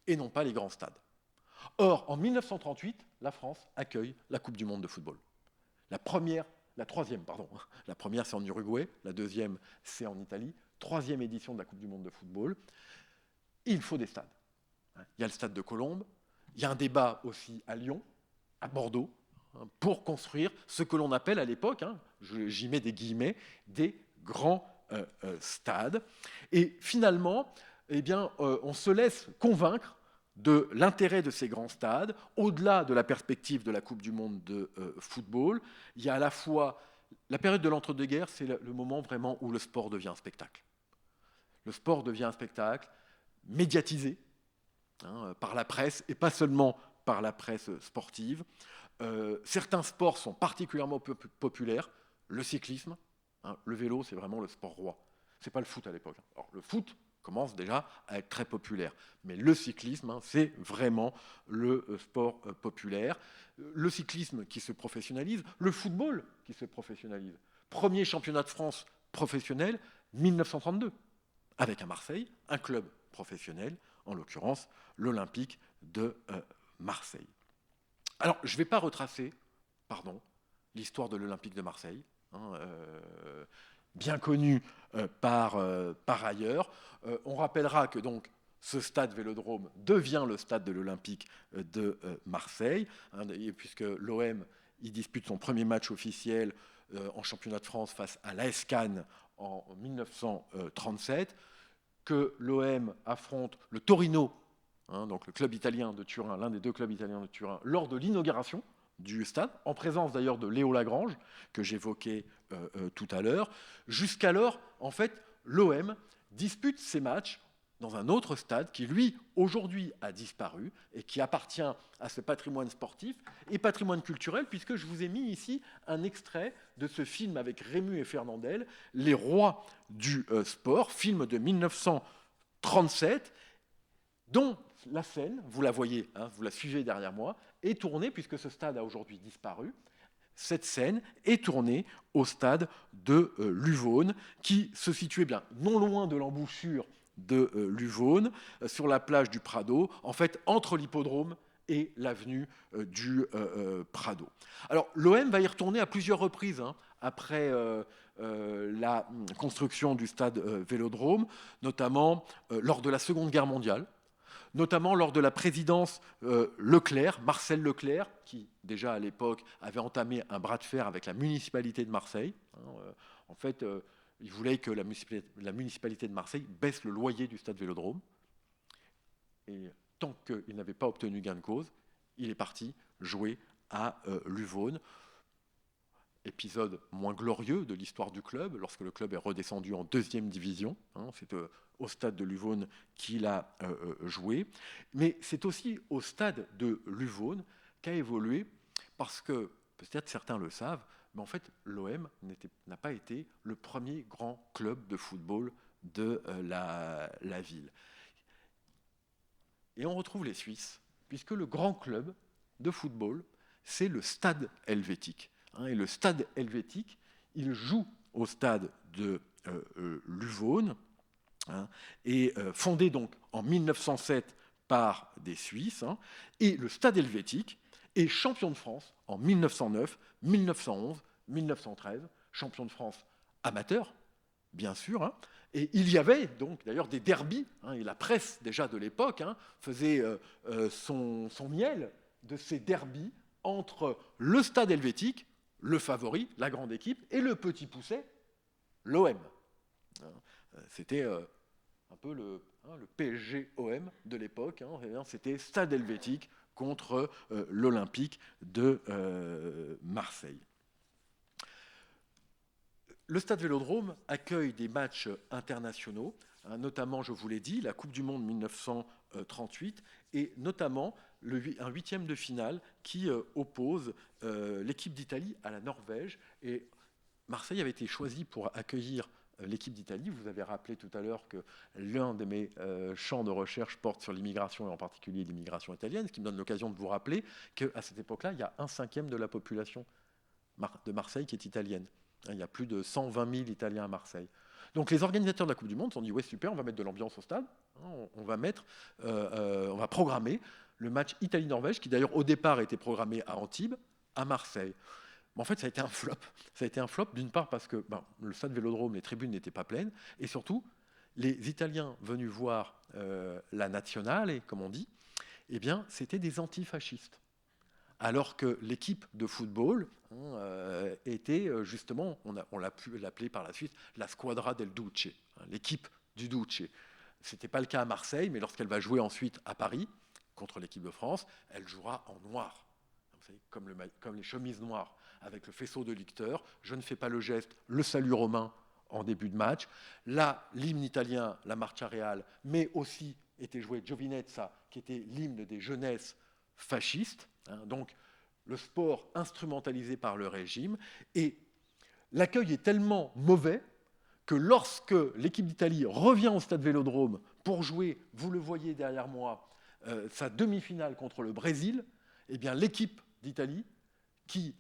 et non pas les grands stades. Or, en 1938, la France accueille la Coupe du monde de football. La première, c'est en Uruguay, la deuxième, c'est en Italie, troisième édition de la Coupe du monde de football. Il faut des stades. Il y a le stade de Colombes, il y a un débat aussi à Lyon, à Bordeaux, pour construire ce que l'on appelle à l'époque, j'y mets des guillemets, des grands stades. Et finalement, on se laisse convaincre de l'intérêt de ces grands stades, au-delà de la perspective de la Coupe du monde de football. Il y a à la fois la période de l'entre-deux-guerres, c'est le moment vraiment où le sport devient un spectacle. Le sport devient un spectacle médiatisé par la presse, et pas seulement par la presse sportive. Certains sports sont particulièrement populaires. Le cyclisme, le vélo, c'est vraiment le sport roi. C'est pas le foot à l'époque. Alors, le foot commence déjà à être très populaire. Mais le cyclisme, c'est vraiment le sport populaire. Le cyclisme qui se professionnalise, le football qui se professionnalise. Premier championnat de France professionnel, 1932, avec à Marseille un club professionnel, en l'occurrence l'Olympique de Marseille. Alors, je ne vais pas retracer, l'histoire de l'Olympique de Marseille, bien connu par ailleurs. On rappellera que donc ce stade Vélodrome devient le stade de l'Olympique de Marseille, puisque l'OM y dispute son premier match officiel en championnat de France face à l'AS Cannes en 1937, que l'OM affronte le Torino, donc le club italien de Turin, l'un des deux clubs italiens de Turin, lors de l'inauguration du stade, en présence d'ailleurs de Léo Lagrange, que j'évoquais tout à l'heure. Jusqu'alors, en fait, l'OM dispute ses matchs dans un autre stade qui, lui, aujourd'hui a disparu et qui appartient à ce patrimoine sportif et patrimoine culturel, puisque je vous ai mis ici un extrait de ce film avec Rému et Fernandel, Les Rois du sport, film de 1937, dont la scène, vous la voyez, vous la suivez derrière moi, est tournée, puisque ce stade a aujourd'hui disparu, cette scène est tournée au stade de Luvone, qui se situait bien non loin de l'embouchure de Luvone, sur la plage du Prado, en fait entre l'hippodrome et l'avenue du Prado. Alors l'OM va y retourner à plusieurs reprises après la construction du stade Vélodrome, notamment lors de la Seconde Guerre mondiale, notamment lors de la présidence Leclerc, Marcel Leclerc, qui déjà à l'époque avait entamé un bras de fer avec la municipalité de Marseille. En fait, il voulait que la municipalité de Marseille baisse le loyer du stade Vélodrome. Et tant qu'il n'avait pas obtenu gain de cause, il est parti jouer à Luvone. Épisode moins glorieux de l'histoire du club, lorsque le club est redescendu en 2e division. C'est au stade de Luvone qu'il a joué. Mais c'est aussi au stade de Luvone qu'a évolué, parce que, peut-être certains le savent, mais en fait, l'OM n'a pas été le premier grand club de football de la ville. Et on retrouve les Suisses, puisque le grand club de football, c'est le Stade Helvétique. Et le Stade Helvétique, il joue au stade de Luvone, et fondé donc en 1907 par des Suisses. Et le Stade Helvétique est champion de France en 1909, 1911, 1913, champion de France amateur, bien sûr. Et il y avait donc d'ailleurs des derbies, et la presse déjà de l'époque faisait son miel de ces derbies entre le Stade Helvétique, le favori, la grande équipe, et le petit pousset, l'OM. C'était un peu le PSG-OM de l'époque. C'était Stade Helvétique contre l'Olympique de Marseille. Le Stade Vélodrome accueille des matchs internationaux, notamment, je vous l'ai dit, la Coupe du Monde 1938, et notamment un 8e de finale qui oppose l'équipe d'Italie à la Norvège. Et Marseille avait été choisi pour accueillir l'équipe d'Italie. Vous avez rappelé tout à l'heure que l'un de mes champs de recherche porte sur l'immigration, et en particulier l'immigration italienne, ce qui me donne l'occasion de vous rappeler qu'à cette époque-là, il y a 1/5 de la population de Marseille qui est italienne. Il y a plus de 120 000 Italiens à Marseille. Donc les organisateurs de la Coupe du Monde se sont dit « Ouais, super, on va mettre de l'ambiance au stade. On va programmer le match Italie-Norvège, qui d'ailleurs au départ était programmé à Antibes, à Marseille. » En fait, ça a été un flop. Ça a été un flop, d'une part parce que le stade Vélodrome, les tribunes n'étaient pas pleines, et surtout, les Italiens venus voir la nationale, comme on dit, eh bien, c'était des antifascistes. Alors que l'équipe de football était justement, on l'a pu l'appeler par la suite, la Squadra del Duce, l'équipe du Duce. Ce n'était pas le cas à Marseille, mais lorsqu'elle va jouer ensuite à Paris, contre l'équipe de France, elle jouera en noir. Vous savez, comme les chemises noires, avec le faisceau de licteurs. Je ne fais pas le geste, le salut romain en début de match. Là, l'hymne italien, la Marcia Reale, mais aussi était joué Giovinezza, qui était l'hymne des jeunesses fascistes. Donc, le sport instrumentalisé par le régime. Et l'accueil est tellement mauvais que lorsque l'équipe d'Italie revient au stade Vélodrome pour jouer, vous le voyez derrière moi, sa demi-finale contre le Brésil, eh bien, l'équipe d'Italie, qui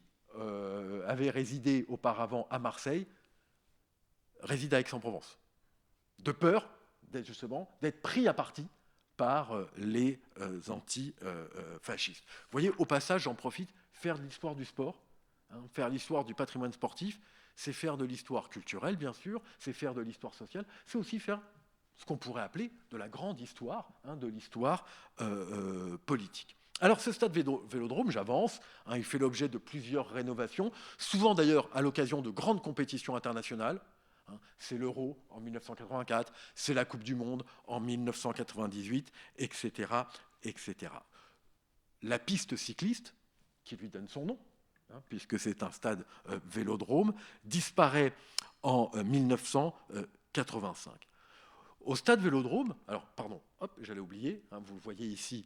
avait résidé auparavant à Marseille, réside à Aix-en-Provence. De peur d'être pris à partie par les anti-fascistes. Vous voyez, au passage, j'en profite, faire de l'histoire du sport, faire l'histoire du patrimoine sportif, c'est faire de l'histoire culturelle, bien sûr, c'est faire de l'histoire sociale, c'est aussi faire ce qu'on pourrait appeler de la grande histoire, de l'histoire politique. Alors ce stade Vélodrome, j'avance, il fait l'objet de plusieurs rénovations, souvent d'ailleurs à l'occasion de grandes compétitions internationales. C'est l'Euro en 1984, c'est la Coupe du Monde en 1998, etc., etc. La piste cycliste, qui lui donne son nom, puisque c'est un stade Vélodrome, disparaît en 1985. Au stade Vélodrome, alors pardon, j'allais oublier, vous le voyez ici,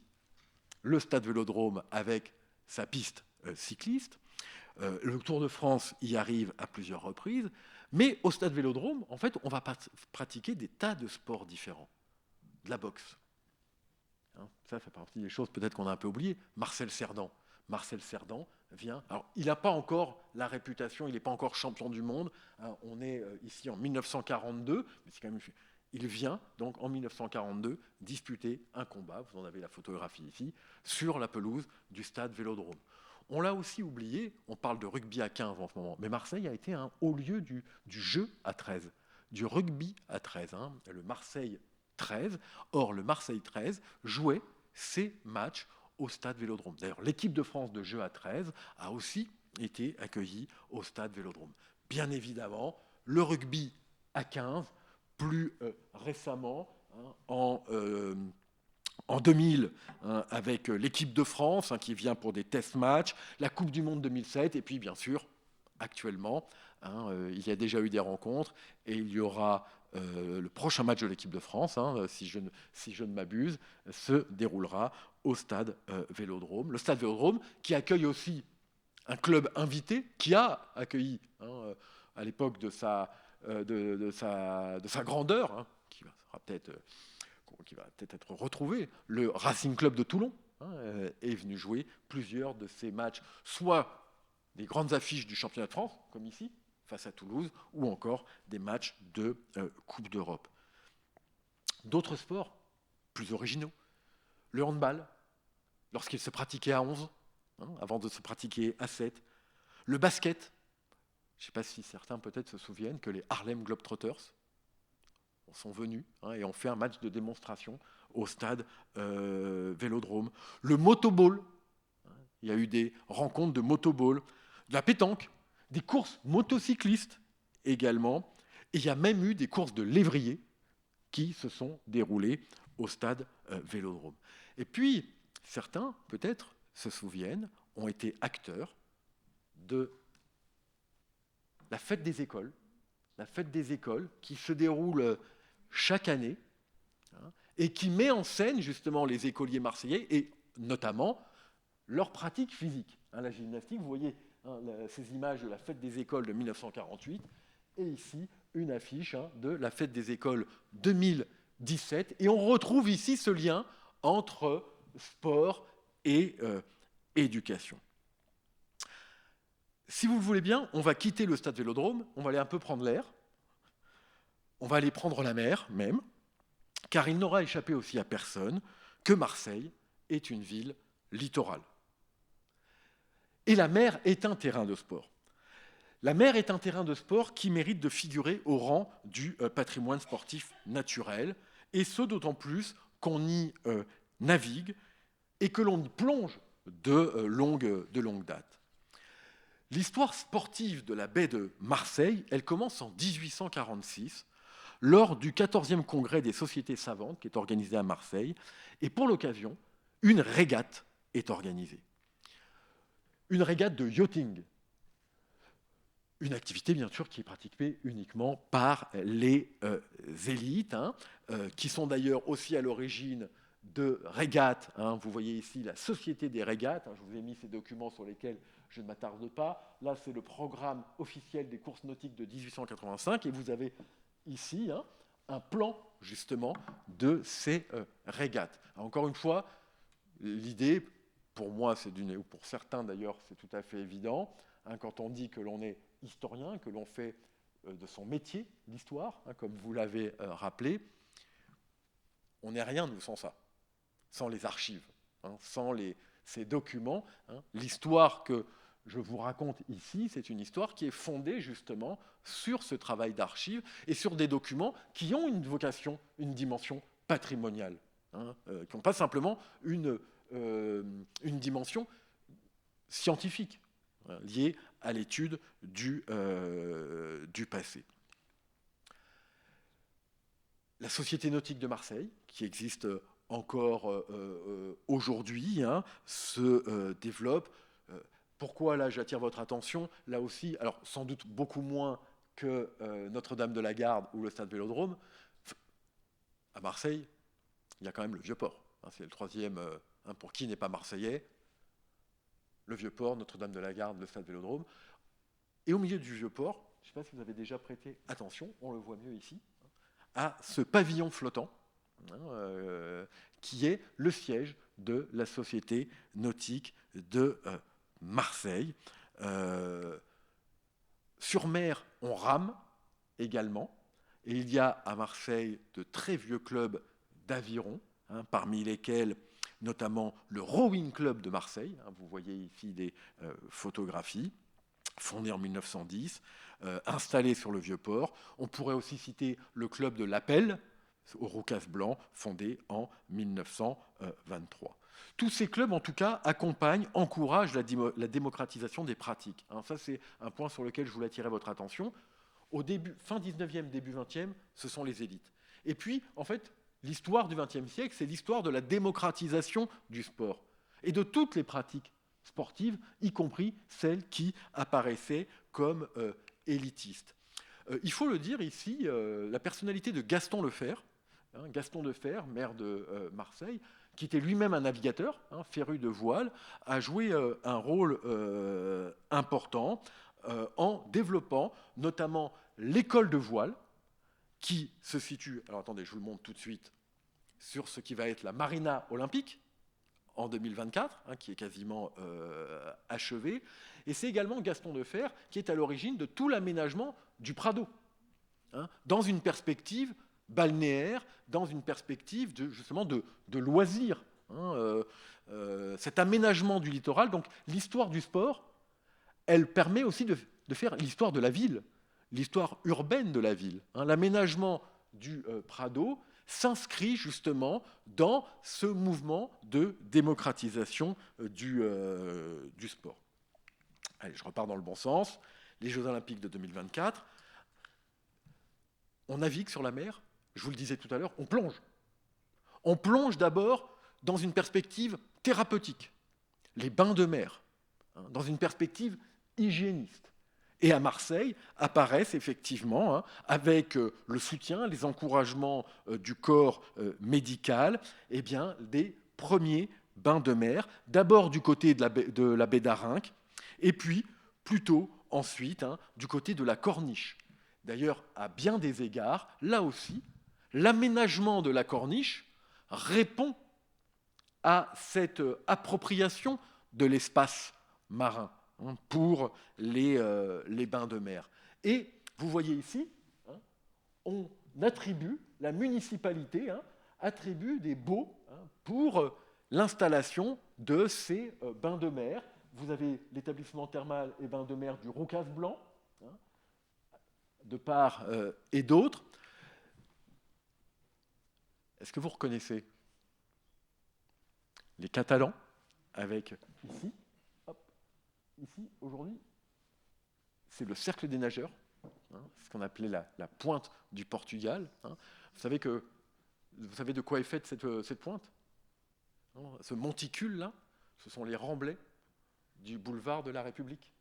le stade Vélodrome avec sa piste cycliste. Le Tour de France y arrive à plusieurs reprises, mais au stade Vélodrome, en fait, on va pratiquer des tas de sports différents. De la boxe, Ça fait partie des choses peut-être qu'on a un peu oubliées. Marcel Cerdan. Marcel Cerdan vient. Alors, il n'a pas encore la réputation, il n'est pas encore champion du monde. On est ici en 1942, mais c'est quand même. Il vient donc en 1942 disputer un combat, vous en avez la photographie ici, sur la pelouse du stade Vélodrome. On l'a aussi oublié, on parle de rugby à 15 en ce moment, mais Marseille a été un haut lieu du jeu à 13, du rugby à 13, le Marseille 13. Or, le Marseille 13 jouait ses matchs au stade Vélodrome. D'ailleurs, l'équipe de France de jeu à 13 a aussi été accueillie au stade Vélodrome. Bien évidemment, le rugby à 15, plus récemment, en 2000, avec l'équipe de France qui vient pour des test matchs, la Coupe du Monde 2007, et puis bien sûr, actuellement, il y a déjà eu des rencontres, et il y aura le prochain match de l'équipe de France, si je ne m'abuse, se déroulera au stade Vélodrome. Le stade Vélodrome qui accueille aussi un club invité, qui a accueilli à l'époque de sa grandeur, qui va peut-être être retrouvé, le Racing Club de Toulon est venu jouer plusieurs de ces matchs, soit des grandes affiches du championnat de France, comme ici, face à Toulouse, ou encore des matchs de Coupe d'Europe. D'autres sports plus originaux, le handball, lorsqu'il se pratiquait à 11, avant de se pratiquer à 7, le basket, je ne sais pas si certains peut-être se souviennent que les Harlem Globetrotters sont venus et ont fait un match de démonstration au stade Vélodrome. Le motoball, il y a eu des rencontres de motoball, de la pétanque, des courses motocyclistes également, et il y a même eu des courses de lévriers qui se sont déroulées au stade Vélodrome. Et puis, certains, peut-être, se souviennent, ont été acteurs de la fête des écoles qui se déroule chaque année et qui met en scène justement les écoliers marseillais et notamment leur pratique physique. La gymnastique, vous voyez ces images de la fête des écoles de 1948 et ici une affiche de la fête des écoles 2017 et on retrouve ici ce lien entre sport et éducation. Si vous le voulez bien, on va quitter le stade Vélodrome, on va aller un peu prendre l'air, on va aller prendre la mer même, car il n'aura échappé aussi à personne que Marseille est une ville littorale. Et la mer est un terrain de sport. La mer est un terrain de sport qui mérite de figurer au rang du patrimoine sportif naturel, et ce d'autant plus qu'on y navigue et que l'on y plonge de longue date. L'histoire sportive de la baie de Marseille, elle commence en 1846, lors du 14e congrès des sociétés savantes qui est organisé à Marseille, et pour l'occasion, une régate est organisée. Une régate de yachting. Une activité, bien sûr, qui est pratiquée uniquement par les élites, qui sont d'ailleurs aussi à l'origine de régates. Vous voyez ici la Société des régates. Je vous ai mis ces documents sur lesquels je ne m'attarde pas. Là, c'est le programme officiel des courses nautiques de 1885. Et vous avez ici un plan, justement, de ces régates. Encore une fois, l'idée, pour moi, ou pour certains d'ailleurs, c'est tout à fait évident, quand on dit que l'on est historien, que l'on fait de son métier l'histoire, comme vous l'avez rappelé, on n'est rien, nous, sans ça, sans les archives, sans ces documents. L'histoire que je vous raconte ici, c'est une histoire qui est fondée justement sur ce travail d'archives et sur des documents qui ont une vocation, une dimension patrimoniale, qui n'ont pas simplement une dimension scientifique liée à l'étude du passé. La Société nautique de Marseille, qui existe encore aujourd'hui, se développe. Pourquoi là j'attire votre attention? Là aussi, alors sans doute beaucoup moins que Notre-Dame de la Garde ou le stade Vélodrome, à Marseille, il y a quand même le Vieux-Port. C'est le troisième, pour qui n'est pas marseillais, le Vieux-Port, Notre-Dame de la Garde, le stade Vélodrome. Et au milieu du Vieux-Port, je ne sais pas si vous avez déjà prêté attention, on le voit mieux ici, à ce pavillon flottant, qui est le siège de la Société nautique de Marseille. Sur mer, on rame également, et il y a à Marseille de très vieux clubs d'aviron, parmi lesquels notamment le Rowing Club de Marseille. Vous voyez ici des photographies, fondé en 1910, installé sur le Vieux-Port. On pourrait aussi citer le club de l'Appel, au Roucas-Blanc, fondé en 1923. Tous ces clubs, en tout cas, accompagnent, encouragent la démocratisation des pratiques. Ça, c'est un point sur lequel je voulais attirer votre attention. Au début, fin 19e, début 20e, ce sont les élites. Et puis, en fait, l'histoire du XXe siècle, c'est l'histoire de la démocratisation du sport et de toutes les pratiques sportives, y compris celles qui apparaissaient comme élitistes. Il faut le dire ici, la personnalité de Gaston Defferre, Gaston Defferre, maire de Marseille, qui était lui-même un navigateur, féru de voile, a joué un rôle important en développant notamment l'école de voile, qui se situe, alors attendez, je vous le montre tout de suite, sur ce qui va être la Marina olympique en 2024, qui est quasiment achevée. Et c'est également Gaston Defferre qui est à l'origine de tout l'aménagement du Prado, dans une perspective balnéaire, dans une perspective justement de loisirs. Cet aménagement du littoral, donc l'histoire du sport, elle permet aussi de faire l'histoire de la ville, l'histoire urbaine de la ville. L'aménagement du Prado s'inscrit justement dans ce mouvement de démocratisation du sport. Allez, je repars dans le bon sens. Les Jeux Olympiques de 2024, on navigue sur la mer, je vous le disais tout à l'heure, on plonge. On plonge d'abord dans une perspective thérapeutique, les bains de mer, dans une perspective hygiéniste. Et à Marseille apparaissent effectivement, avec le soutien, les encouragements du corps médical, des premiers bains de mer, d'abord du côté de la baie d'Arinques, et puis plutôt ensuite du côté de la Corniche. D'ailleurs, à bien des égards, là aussi, l'aménagement de la Corniche répond à cette appropriation de l'espace marin pour les bains de mer. Et vous voyez ici, on attribue, la municipalité attribue des baux pour l'installation de ces bains de mer. Vous avez l'établissement thermal et bains de mer du Roucas-Blanc, de part et d'autre. Est-ce que vous reconnaissez les Catalans avec ici, aujourd'hui, c'est le cercle des nageurs, ce qu'on appelait la pointe du Portugal. Vous savez de quoi est faite cette pointe ? Ce monticule-là, ce sont les remblais du boulevard de la République,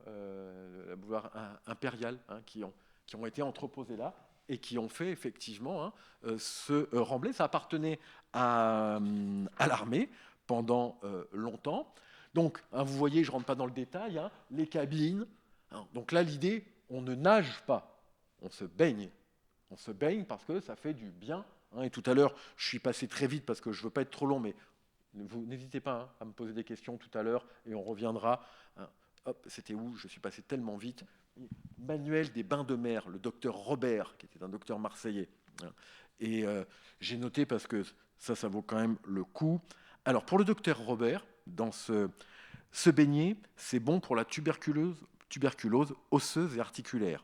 le boulevard impérial, qui ont été entreposés là et qui ont fait effectivement ce remblai. Ça appartenait à l'armée pendant longtemps. Donc, vous voyez, je ne rentre pas dans le détail, les cabines. Donc là, l'idée, on ne nage pas, on se baigne. On se baigne parce que ça fait du bien. Et tout à l'heure, je suis passé très vite parce que je ne veux pas être trop long, mais vous n'hésitez pas à me poser des questions tout à l'heure et on reviendra. C'était où ? Je suis passé tellement vite. Manuel des bains de mer, le docteur Robert, qui était un docteur marseillais. Et j'ai noté parce que ça vaut quand même le coup. Alors, pour le docteur Robert, dans se baigner, c'est bon pour la tuberculose osseuse et articulaire,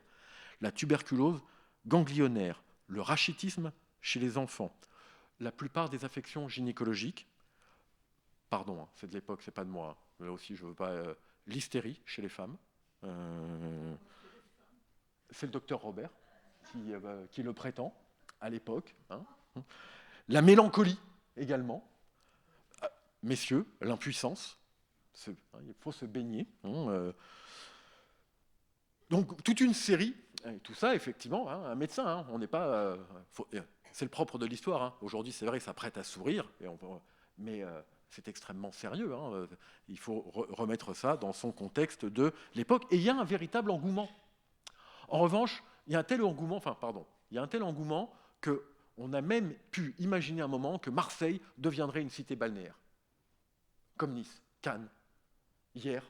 la tuberculose ganglionnaire, le rachitisme chez les enfants, la plupart des affections gynécologiques, pardon, c'est de l'époque, c'est pas de moi, là aussi je veux pas, l'hystérie chez les femmes, c'est le docteur Robert qui le prétend à l'époque, la mélancolie également, messieurs, l'impuissance, il faut se baigner. Donc, toute une série, et tout ça, effectivement, un médecin, on n'est pas... c'est le propre de l'histoire. Aujourd'hui, c'est vrai que ça prête à sourire, mais c'est extrêmement sérieux. Il faut remettre ça dans son contexte de l'époque. Et il y a un véritable engouement. En revanche, il y a un tel engouement, que on a même pu imaginer un moment que Marseille deviendrait une cité balnéaire, comme Nice, Cannes, hier.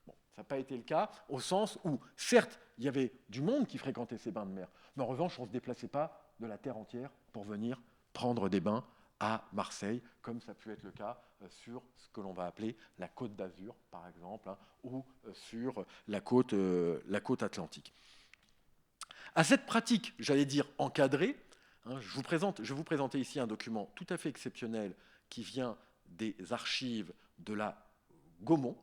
Bon, ça n'a pas été le cas, au sens où, certes, il y avait du monde qui fréquentait ces bains de mer, mais en revanche, on ne se déplaçait pas de la terre entière pour venir prendre des bains à Marseille, comme ça a pu être le cas sur ce que l'on va appeler la Côte d'Azur, par exemple, ou sur la côte atlantique. À cette pratique, j'allais dire encadrée, je vous présenter ici un document tout à fait exceptionnel qui vient des archives de la Gaumont,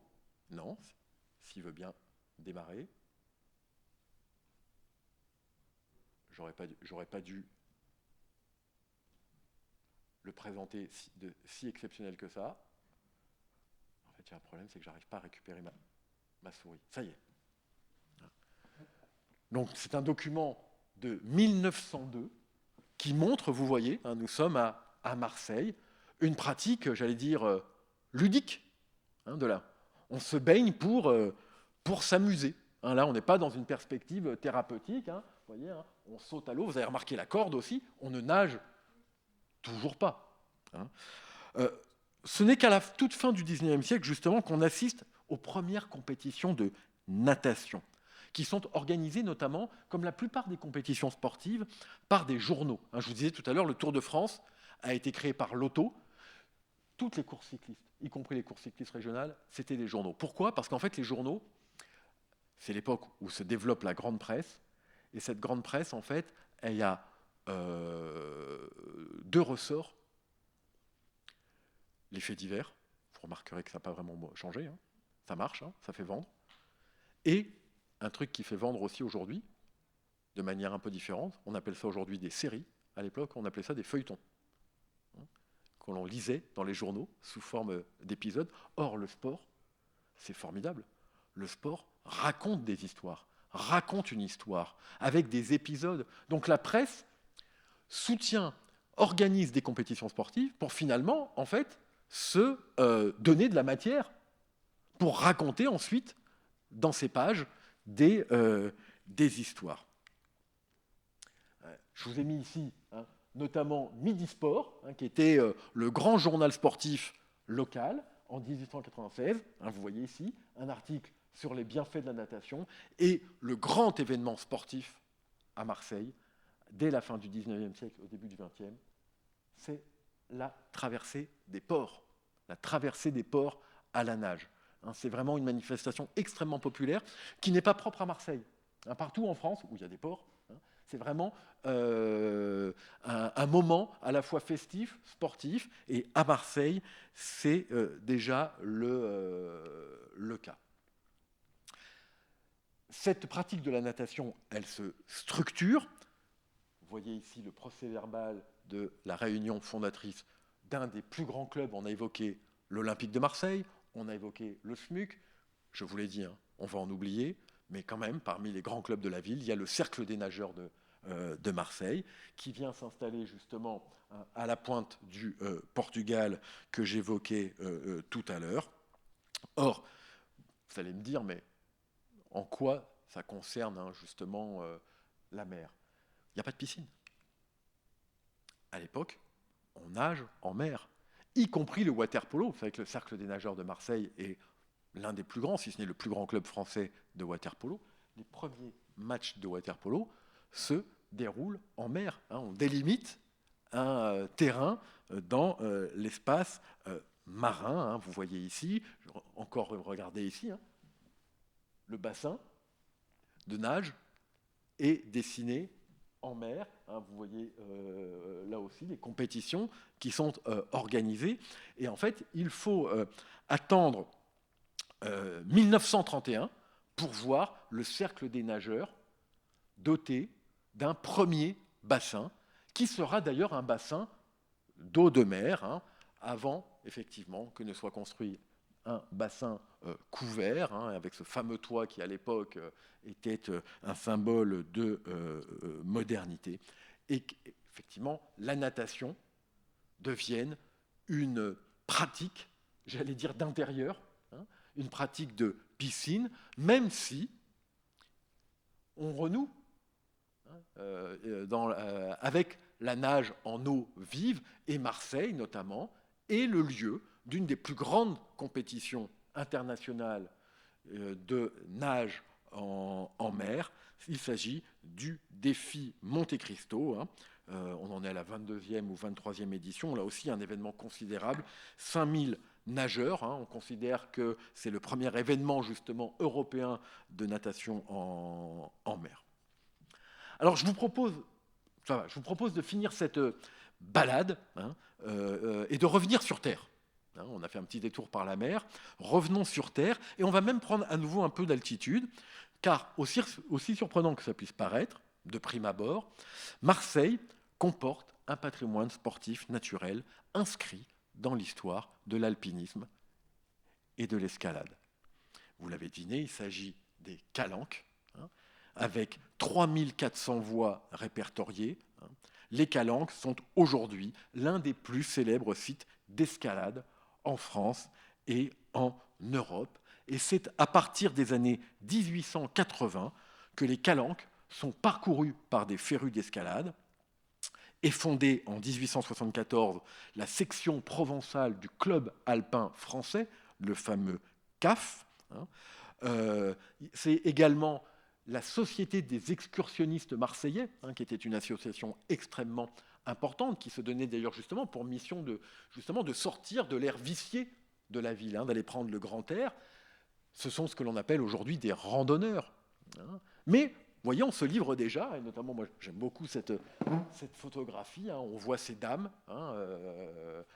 Nantes, s'il veut bien démarrer. J'aurais pas dû le présenter si exceptionnel que ça. En fait, il y a un problème, c'est que j'arrive pas à récupérer ma souris. Ça y est. Donc, c'est un document de 1902 qui montre, vous voyez, nous sommes à Marseille, une pratique, j'allais dire, ludique. On se baigne pour s'amuser. Là, on n'est pas dans une perspective thérapeutique. Vous voyez, on saute à l'eau. Vous avez remarqué la corde aussi. On ne nage toujours pas. Ce n'est qu'à la toute fin du XIXe siècle, justement, qu'on assiste aux premières compétitions de natation, qui sont organisées notamment, comme la plupart des compétitions sportives, par des journaux. Je vous disais tout à l'heure, le Tour de France a été créé par Lotto. Toutes les courses cyclistes, y compris les courses cyclistes régionales, c'était des journaux. Pourquoi ? Parce qu'en fait, les journaux, c'est l'époque où se développe la grande presse, et cette grande presse, en fait, elle y a deux ressorts. Les faits divers, vous remarquerez que ça n'a pas vraiment changé, ça marche, ça fait vendre. Et un truc qui fait vendre aussi aujourd'hui, de manière un peu différente, on appelle ça aujourd'hui des séries, à l'époque on appelait ça des feuilletons, que l'on lisait dans les journaux sous forme d'épisodes. Or le sport, c'est formidable. Le sport raconte des histoires, raconte une histoire, avec des épisodes. Donc la presse organise des compétitions sportives pour finalement, en fait, se donner de la matière pour raconter ensuite, dans ces pages, des histoires. Je vous ai mis ici, notamment Midi Sport, qui était le grand journal sportif local en 1896. Vous voyez ici un article sur les bienfaits de la natation et le grand événement sportif à Marseille, dès la fin du XIXe siècle, au début du XXe, c'est la traversée des ports. La traversée des ports à la nage. C'est vraiment une manifestation extrêmement populaire qui n'est pas propre à Marseille. Partout en France, où il y a des ports, c'est vraiment un moment à la fois festif, sportif, et à Marseille, c'est déjà le cas. Cette pratique de la natation, elle se structure. Vous voyez ici le procès-verbal de la réunion fondatrice d'un des plus grands clubs. On a évoqué l'Olympique de Marseille, on a évoqué le SMUC. Je vous l'ai dit, on va en oublier, mais quand même, parmi les grands clubs de la ville, il y a le Cercle des nageurs de Marseille, qui vient s'installer justement à la pointe du Portugal que j'évoquais tout à l'heure. Or, vous allez me dire, mais en quoi ça concerne justement la mer ? Il n'y a pas de piscine. À l'époque, on nage en mer, y compris le water-polo. Vous savez que le Cercle des nageurs de Marseille est l'un des plus grands, si ce n'est le plus grand club français de water-polo. Les premiers matchs de water-polo se déroulent en mer. On délimite un terrain dans l'espace marin. Vous voyez ici, encore regardez ici, le bassin de nage est dessiné en mer. Vous voyez là aussi les compétitions qui sont organisées. Et en fait, il faut attendre 1931 pour voir le Cercle des nageurs doté d'un premier bassin, qui sera d'ailleurs un bassin d'eau de mer, avant effectivement que ne soit construit un bassin couvert, avec ce fameux toit qui à l'époque était un symbole de modernité, et qu'effectivement la natation devienne une pratique, j'allais dire d'intérieur, une pratique de piscine, même si on renoue avec la nage en eau vive, et Marseille notamment est le lieu d'une des plus grandes compétitions internationales de nage en mer. Il s'agit du défi Monte Cristo. On en est à la 22e ou 23e édition. Là aussi, un événement considérable. 5000 nageurs. On considère que c'est le premier événement justement européen de natation en mer. Alors, je vous propose de finir cette balade et de revenir sur Terre. On a fait un petit détour par la mer. Revenons sur Terre et on va même prendre à nouveau un peu d'altitude, car aussi surprenant que ça puisse paraître, de prime abord, Marseille comporte un patrimoine sportif naturel inscrit dans l'histoire de l'alpinisme et de l'escalade. Vous l'avez deviné, il s'agit des calanques, avec 3400 voies répertoriées. Les calanques sont aujourd'hui l'un des plus célèbres sites d'escalade en France et en Europe. Et c'est à partir des années 1880 que les calanques sont parcourus par des férus d'escalade et fondée en 1874 la section provençale du Club alpin français, le fameux CAF. C'est également la Société des excursionnistes marseillais, qui était une association extrêmement importante, qui se donnait d'ailleurs justement pour mission de sortir de l'air vicié de la ville, d'aller prendre le grand air. Ce sont ce que l'on appelle aujourd'hui des randonneurs. Mais, voyez, on se livre déjà, et notamment moi j'aime beaucoup cette photographie, on voit ces dames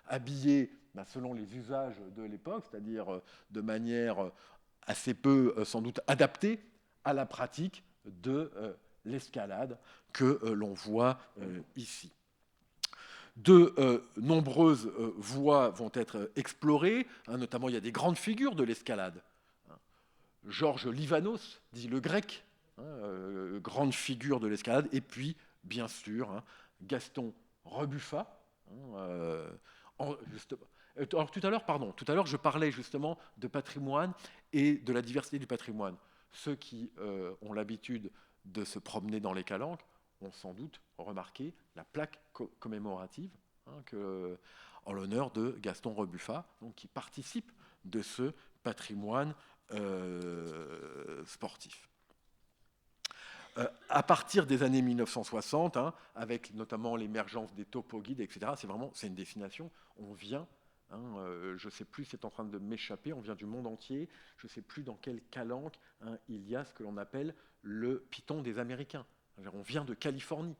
habillées selon les usages de l'époque, c'est-à-dire de manière assez peu sans doute adaptée à la pratique de l'escalade que l'on voit ici. De nombreuses voies vont être explorées, notamment il y a des grandes figures de l'escalade. Georges Livanos, dit le grec, grande figure de l'escalade, et puis, bien sûr, Gaston Rebuffa. Alors, tout à l'heure, je parlais justement de patrimoine et de la diversité du patrimoine. Ceux qui ont l'habitude de se promener dans les calanques ont sans doute remarqué la plaque commémorative en l'honneur de Gaston Rebuffa, qui participe de ce patrimoine sportif. À partir des années 1960, avec notamment l'émergence des topo-guides, etc., c'est une destination, on vient, je ne sais plus, c'est en train de m'échapper, on vient du monde entier, je ne sais plus dans quelle calanque il y a ce que l'on appelle le piton des Américains. On vient de Californie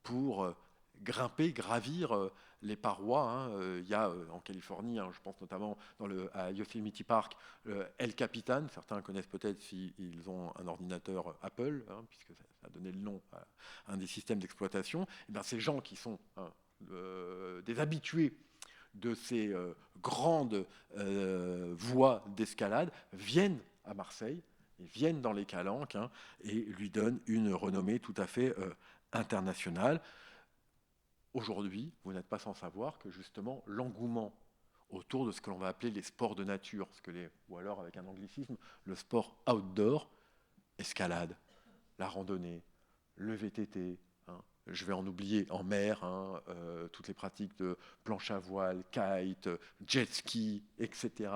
pour gravir les parois. Il y a en Californie, je pense notamment à Yosemite Park, El Capitan. Certains connaissent peut-être s'ils ont un ordinateur Apple, puisque ça a donné le nom à un des systèmes d'exploitation. Et ces gens qui sont des habitués de ces grandes voies d'escalade viennent à Marseille, et viennent dans les calanques et lui donnent une renommée tout à fait internationale. Aujourd'hui, vous n'êtes pas sans savoir que justement l'engouement autour de ce que l'on va appeler les sports de nature, ou alors avec un anglicisme, le sport outdoor, escalade, la randonnée, le VTT, je vais en oublier en mer, toutes les pratiques de planche à voile, kite, jet ski, etc.,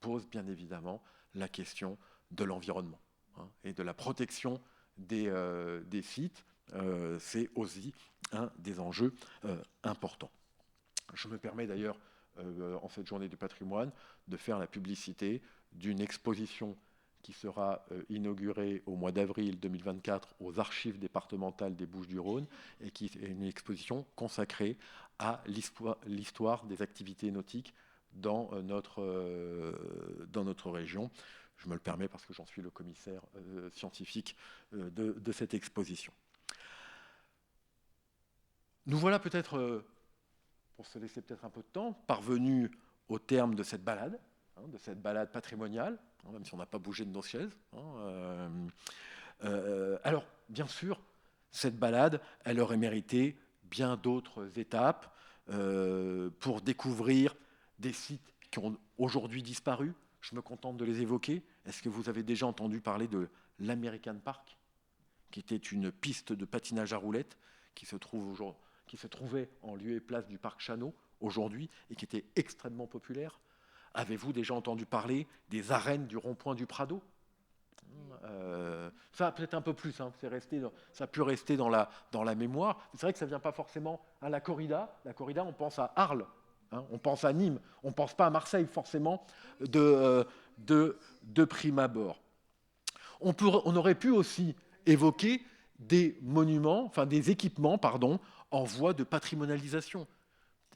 posent bien évidemment la question de l'environnement et de la protection des sites. C'est aussi un des enjeux importants. Je me permets d'ailleurs, en cette journée du patrimoine, de faire la publicité d'une exposition qui sera inaugurée au mois d'avril 2024 aux archives départementales des Bouches-du-Rhône, et qui est une exposition consacrée à l'histoire des activités nautiques dans notre région. Je me le permets parce que j'en suis le commissaire scientifique de cette exposition. Nous voilà peut-être, pour se laisser peut-être un peu de temps, parvenus au terme de cette balade patrimoniale, même si on n'a pas bougé de nos chaises. Alors, bien sûr, cette balade, elle aurait mérité bien d'autres étapes pour découvrir des sites qui ont aujourd'hui disparu. Je me contente de les évoquer. Est-ce que vous avez déjà entendu parler de l'American Park, qui était une piste de patinage à roulettes qui se trouvait en lieu et place du parc Chano aujourd'hui et qui était extrêmement populaire. Avez-vous déjà entendu parler des arènes du rond-point du Prado ? Ça peut-être un peu plus, hein, ça a pu rester dans la mémoire. C'est vrai que ça ne vient pas forcément à la corrida. La corrida, on pense à Arles, hein, on pense à Nîmes, on ne pense pas à Marseille forcément de prime abord. On aurait pu aussi évoquer des monuments, enfin des équipements, en voie de patrimonialisation.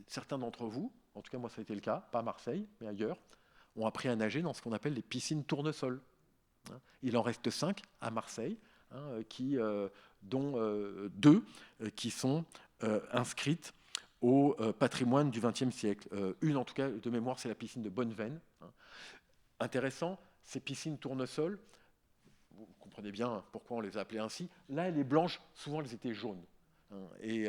Certains d'entre vous, en tout cas moi ça a été le cas, pas à Marseille, mais ailleurs, ont appris à nager dans ce qu'on appelle les piscines tournesol. Il en reste 5 à Marseille, dont 2 qui sont inscrites au patrimoine du XXe siècle. Une, en tout cas, de mémoire, c'est la piscine de Bonneveine. Intéressant, ces piscines tournesol, vous comprenez bien pourquoi on les a appelées ainsi. Là, elle est blanche, souvent elles étaient jaunes. Et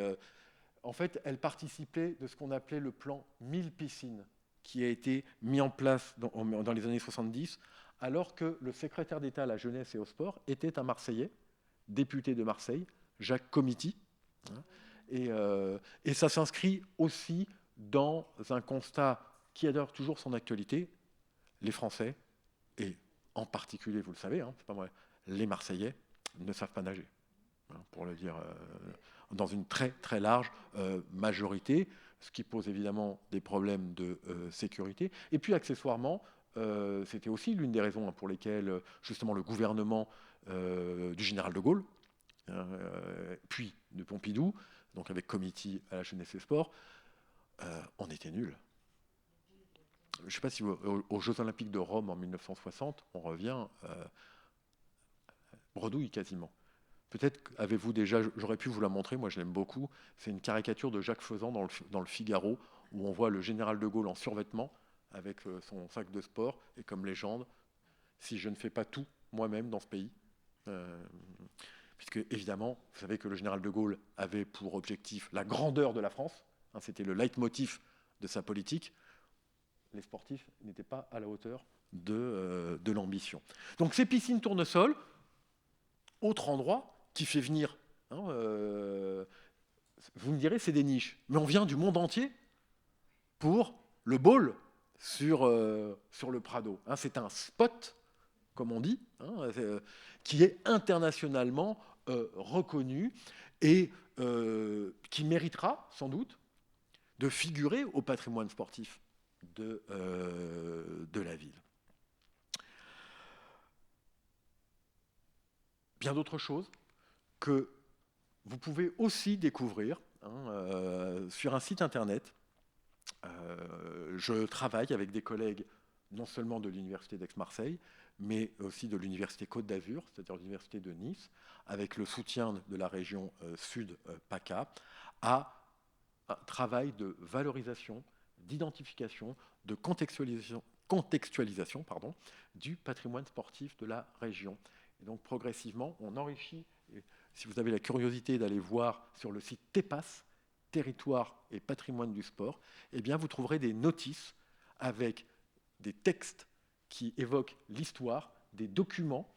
en fait, elles participaient de ce qu'on appelait le plan 1000 piscines, qui a été mis en place dans les années 70, alors que le secrétaire d'État à la jeunesse et au sport était un Marseillais, député de Marseille, Jacques Comiti. Et ça s'inscrit aussi dans un constat qui a d'ailleurs toujours son actualité. Les Français, et en particulier, vous le savez, c'est pas moi, les Marseillais ne savent pas nager, pour le dire dans une très très large majorité, ce qui pose évidemment des problèmes de sécurité. Et puis accessoirement, c'était aussi l'une des raisons pour lesquelles justement le gouvernement du général de Gaulle, puis de Pompidou, donc avec Comiti à la jeunesse et sport, on était nuls. Je ne sais pas si aux Jeux Olympiques de Rome en 1960, on revient bredouille quasiment. Peut-être avez-vous déjà, j'aurais pu vous la montrer, moi je l'aime beaucoup, c'est une caricature de Jacques Faisan dans le Figaro, où on voit le général de Gaulle en survêtement, avec son sac de sport, et comme légende, si je ne fais pas tout moi-même dans ce pays, puisque évidemment, vous savez que le général de Gaulle avait pour objectif la grandeur de la France, c'était le leitmotiv de sa politique. Les sportifs n'étaient pas à la hauteur de l'ambition. Donc ces piscines tournesol, autre endroit qui fait venir, vous me direz c'est des niches, mais on vient du monde entier pour le bowl sur le Prado. C'est un spot, comme on dit, qui est internationalement reconnu et qui méritera sans doute de figurer au patrimoine sportif de la ville. Bien d'autres choses que vous pouvez aussi découvrir sur un site internet. Je travaille avec des collègues non seulement de l'Université d'Aix-Marseille, mais aussi de l'Université Côte d'Azur, c'est-à-dire l'Université de Nice, avec le soutien de la région Sud PACA, à un travail de valorisation, d'identification, de contextualisation du patrimoine sportif de la région. Et donc progressivement, on enrichit. Et si vous avez la curiosité d'aller voir sur le site TEPAS, Territoire et Patrimoine du Sport, eh bien vous trouverez des notices avec des textes qui évoquent l'histoire, des documents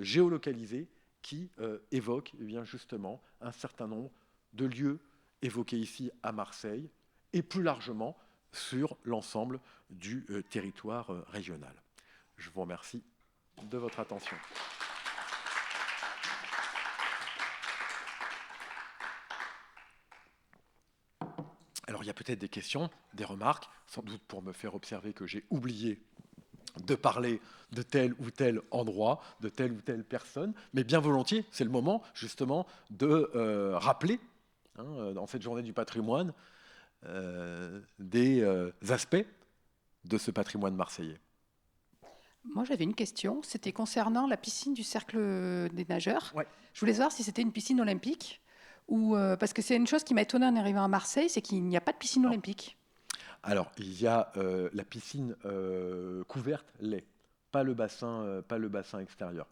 géolocalisés qui évoquent justement un certain nombre de lieux évoqués ici à Marseille et plus largement sur l'ensemble du territoire régional. Je vous remercie de votre attention. Alors il y a peut-être des questions, des remarques, sans doute pour me faire observer que j'ai oublié de parler de tel ou tel endroit, de telle ou telle personne, mais bien volontiers, c'est le moment justement de rappeler, dans cette journée du patrimoine, des aspects de ce patrimoine marseillais. Moi, j'avais une question. C'était concernant la piscine du Cercle des nageurs. Ouais. Je voulais savoir si c'était une piscine olympique ou parce que c'est une chose qui m'a étonnée en arrivant à Marseille, c'est qu'il n'y a pas de piscine olympique. Alors, il y a la piscine couverte, pas le bassin extérieur.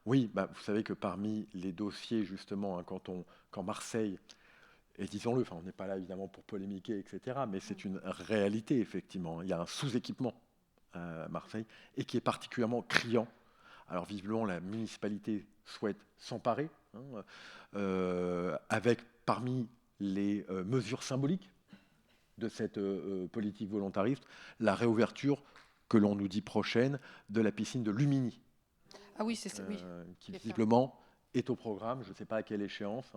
Oui, vous savez que parmi les dossiers, justement, quand Marseille, et disons-le, on n'est pas là évidemment pour polémiquer, etc., mais c'est une réalité, effectivement. Il y a un sous-équipement à Marseille et qui est particulièrement criant. Alors, visiblement, la municipalité souhaite s'emparer avec parmi les mesures symboliques de cette politique volontariste, la réouverture que l'on nous dit prochaine de la piscine de Lumini, Ah oui, c'est ça, oui. qui visiblement est au programme, je ne sais pas à quelle échéance.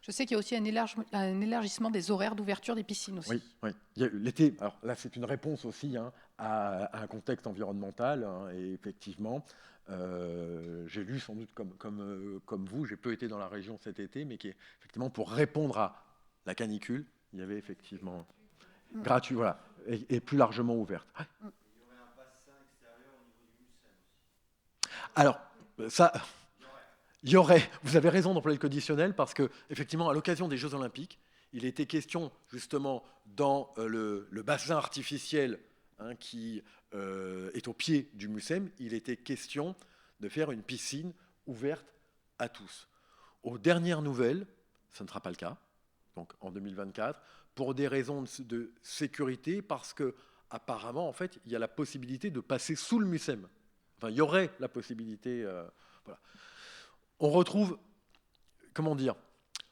Je sais qu'il y a aussi un élargissement des horaires d'ouverture des piscines aussi. Oui, oui. L'été, alors là c'est une réponse aussi à un contexte environnemental, et effectivement, j'ai lu sans doute comme vous, j'ai peu été dans la région cet été, mais qui est effectivement pour répondre à la canicule, il y avait effectivement gratuit, voilà, et plus largement ouverte. Ouais. Il y aurait un bassin extérieur au niveau du Mucem aussi. Alors, ça, il y aurait, vous avez raison d'employer le conditionnel, parce que effectivement, à l'occasion des Jeux Olympiques, il était question justement dans le bassin artificiel qui est au pied du Mucem, il était question de faire une piscine ouverte à tous. Aux dernières nouvelles, ça ne sera pas le cas, donc en 2024, pour des raisons de sécurité, parce que apparemment, en fait, il y a la possibilité de passer sous le Mucem. Enfin, il y aurait la possibilité. Voilà. On retrouve, comment dire,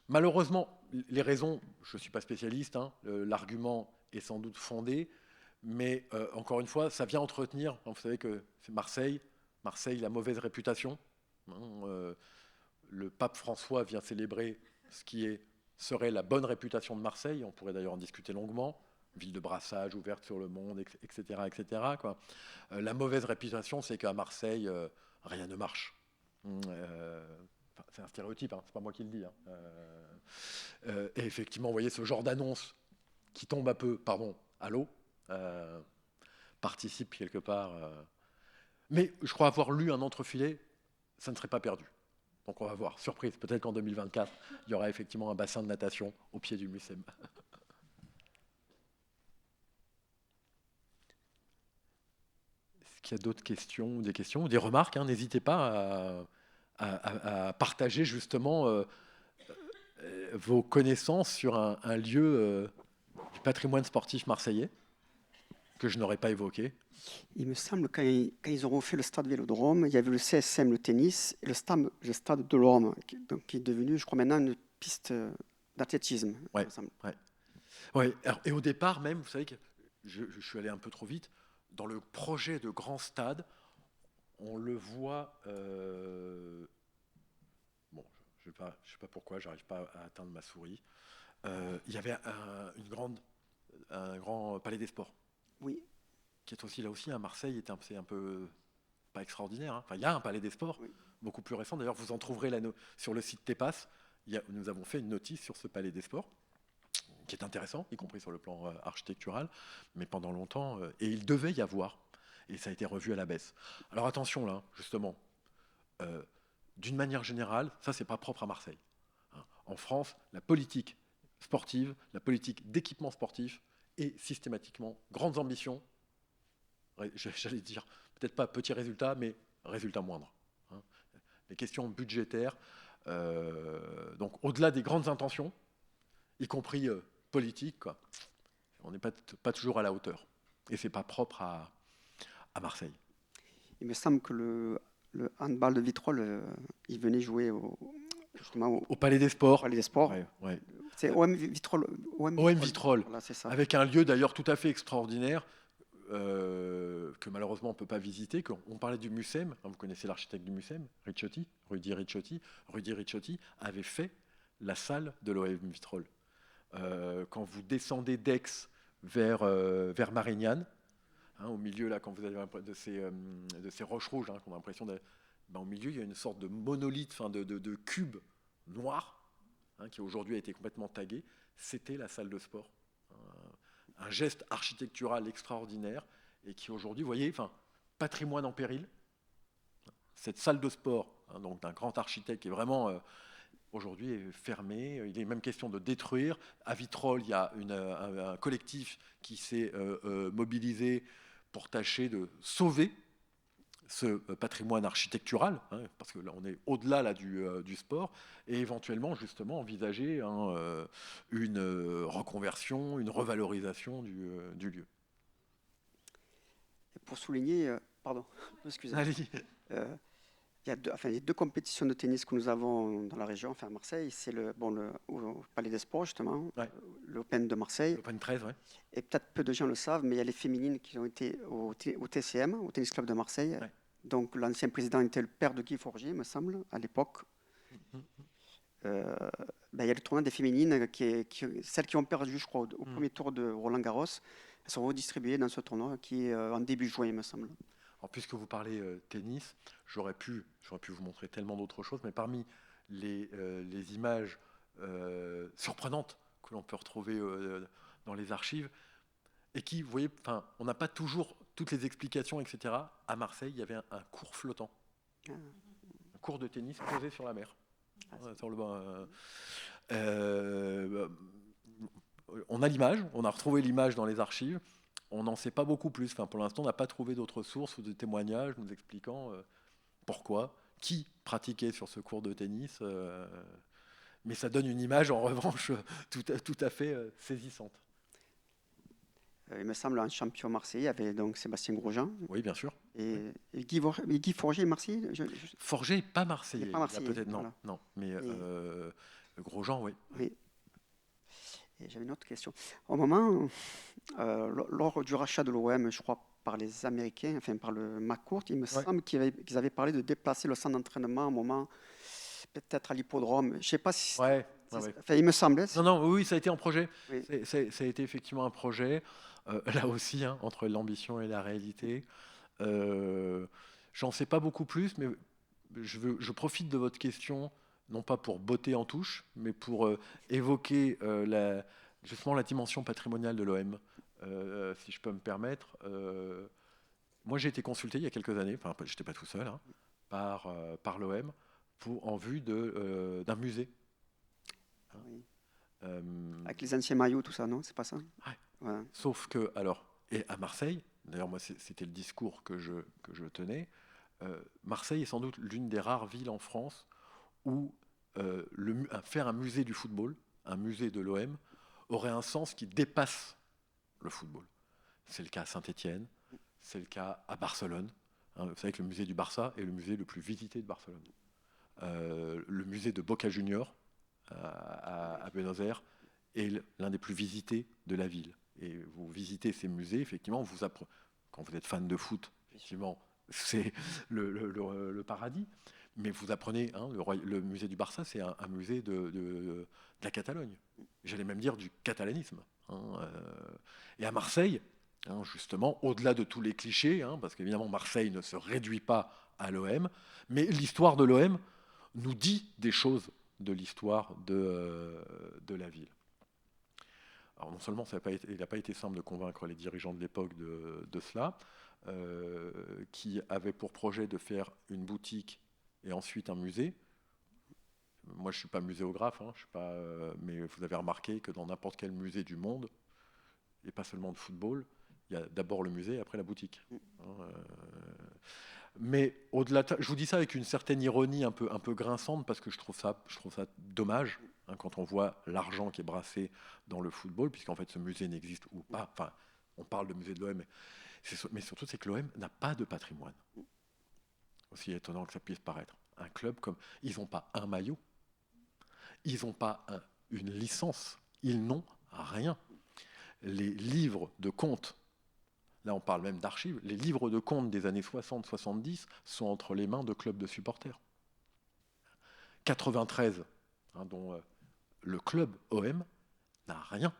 malheureusement, les raisons, je ne suis pas spécialiste, l'argument est sans doute fondé, mais encore une fois, ça vient entretenir, vous savez que c'est Marseille, la mauvaise réputation. Le pape François vient célébrer ce qui serait la bonne réputation de Marseille, on pourrait d'ailleurs en discuter longuement, ville de brassage, ouverte sur le monde, etc. etc. quoi. La mauvaise réputation, c'est qu'à Marseille, rien ne marche. C'est un stéréotype, c'est pas moi qui le dis. Et effectivement, vous voyez ce genre d'annonce qui tombe un peu, à l'eau, participe quelque part. Mais je crois avoir lu un entrefilet, ça ne serait pas perdu. Donc on va voir, surprise, peut-être qu'en 2024, il y aura effectivement un bassin de natation au pied du Mucem. Est-ce qu'il y a d'autres questions, des questions ou des remarques? N'hésitez pas à partager justement vos connaissances sur un lieu du patrimoine sportif marseillais que je n'aurais pas évoqué. Il me semble quand ils auront fait le stade Vélodrome, il y avait le CSM, le tennis, et le stade de l'Orme, qui est devenu, je crois maintenant, une piste d'athlétisme. Ouais, il me semble. Ouais. Alors, et au départ même, vous savez que je suis allé un peu trop vite, dans le projet de grand stade, on le voit... bon, je ne sais pas pourquoi, j'arrive pas à atteindre ma souris. Il y avait un grand palais des sports. Oui. Qui est aussi là aussi, Marseille c'est un peu pas extraordinaire. Enfin, il y a un palais des sports, oui. Beaucoup plus récent. D'ailleurs, vous en trouverez sur le site TEPAS. Nous avons fait une notice sur ce palais des sports, qui est intéressant, y compris sur le plan architectural, mais pendant longtemps, et il devait y avoir, et ça a été revu à la baisse. Alors attention là, justement, d'une manière générale, ça c'est pas propre à Marseille. En France, la politique sportive, la politique d'équipement sportif est systématiquement grandes ambitions, j'allais dire, peut-être pas petit résultat, mais résultat moindre. Les questions budgétaires, donc au-delà des grandes intentions, y compris politiques, quoi, on n'est pas toujours à la hauteur. Et c'est pas propre à Marseille. Il me semble que le handball de Vitrolles, il venait jouer au Palais des Sports. Palais des Sports. Ouais. C'est OM Vitrolles. OM Vitrolles, voilà, c'est ça. Avec un lieu d'ailleurs tout à fait extraordinaire, que malheureusement on ne peut pas visiter. On parlait du Mucem, vous connaissez l'architecte du Mucem, Rudy Ricciotti avait fait la salle de l'OM Vitrolles. Quand vous descendez d'Aix vers Marignane, au milieu là, quand vous avez de ces roches rouges, qu'on a l'impression au milieu il y a une sorte de monolithe, de cube noir, qui aujourd'hui a été complètement tagué. C'était la salle de sport. Un geste architectural extraordinaire et qui aujourd'hui, vous voyez, patrimoine en péril. Cette salle de sport, donc d'un grand architecte qui est vraiment aujourd'hui est fermée. Il est même question de détruire. À Vitrolles, il y a un collectif qui s'est mobilisé pour tâcher de sauver ce patrimoine architectural, parce que là on est au-delà là, du sport, et éventuellement justement envisager une reconversion, une revalorisation du lieu. Et pour souligner, pardon, excusez-moi. les deux compétitions de tennis que nous avons dans la région, enfin à Marseille, c'est au Palais des Sports, justement, Ouais. l'Open de Marseille. L'Open 13, ouais. Et peut-être peu de gens le savent, mais il y a les féminines qui ont été au TCM, au Tennis Club de Marseille. Ouais. Donc l'ancien président était le père de Guy Forget, me semble, à l'époque. Il y a le tournoi des féminines, celles qui ont perdu, je crois, au premier tour de Roland Garros. Elles sont redistribuées dans ce tournoi qui est en début juin, il me semble. Alors, puisque vous parlez tennis, j'aurais pu vous montrer tellement d'autres choses, mais parmi les images surprenantes que l'on peut retrouver dans les archives, et qui, vous voyez, on n'a pas toujours toutes les explications, etc. À Marseille, il y avait un court flottant, un court de tennis posé sur la mer. Sur le on a l'image, on a retrouvé l'image dans les archives. On n'en sait pas beaucoup plus. Pour l'instant, on n'a pas trouvé d'autres sources ou de témoignages nous expliquant pourquoi, qui pratiquait sur ce court de tennis. Mais ça donne une image, en revanche, tout à fait saisissante. Il me semble un champion marseillais, il y avait donc Sébastien Grosjean. Oui, bien sûr. Et Guy Forget est marseillais. Forget, pas marseillais. Il n'est pas marseillais. Peut-être Voilà. non. Mais Grosjean, oui. Oui. Et j'avais une autre question. Au moment, lors du rachat de l'OM, je crois par les Américains, enfin par le McCourt, il me semble qu'ils avaient parlé de déplacer le centre d'entraînement à un moment, peut-être à l'hippodrome. Je ne sais pas si. Ouais. Enfin, il me semblait. Non, oui, ça a été un projet. Oui. Ça a été effectivement un projet. Là aussi, entre l'ambition et la réalité. J'en sais pas beaucoup plus, mais je profite de votre question, non pas pour botter en touche, mais pour évoquer justement la dimension patrimoniale de l'OM, si je peux me permettre. Moi, j'ai été consulté il y a quelques années, je n'étais pas tout seul, par l'OM, en vue d'un musée. Oui. Avec les anciens maillots, tout ça, non? C'est pas ça? Ouais. Sauf que, et à Marseille, d'ailleurs, moi, c'était le discours que je tenais, Marseille est sans doute l'une des rares villes en France où faire un musée du football, un musée de l'OM, aurait un sens qui dépasse le football. C'est le cas à Saint-Étienne, c'est le cas à Barcelone. Vous savez que le musée du Barça est le musée le plus visité de Barcelone. Le musée de Boca Juniors à Buenos Aires est l'un des plus visités de la ville. Et vous visitez ces musées, effectivement, quand vous êtes fan de foot, effectivement, c'est le paradis. Mais vous apprenez, le musée du Barça, c'est un musée de la Catalogne. J'allais même dire du catalanisme. Et à Marseille, justement, au-delà de tous les clichés, parce qu'évidemment, Marseille ne se réduit pas à l'OM, mais l'histoire de l'OM nous dit des choses de l'histoire de la ville. Alors non seulement il n'a pas été simple de convaincre les dirigeants de l'époque de cela, qui avaient pour projet de faire une boutique et ensuite un musée. Moi, je ne suis pas muséographe, mais vous avez remarqué que dans n'importe quel musée du monde, et pas seulement de football, il y a d'abord le musée et après la boutique. Mais au-delà, je vous dis ça avec une certaine ironie un peu grinçante, parce que je trouve ça dommage quand on voit l'argent qui est brassé dans le football, puisqu'en fait ce musée n'existe ou pas. Enfin, on parle de musée de l'OM, mais surtout c'est que l'OM n'a pas de patrimoine. Aussi étonnant que ça puisse paraître. Un club comme... Ils n'ont pas un maillot, ils n'ont pas une licence, ils n'ont rien. Les livres de comptes, là on parle même d'archives, les livres de comptes des années 60-70 sont entre les mains de clubs de supporters. 93, dont le club OM n'a rien.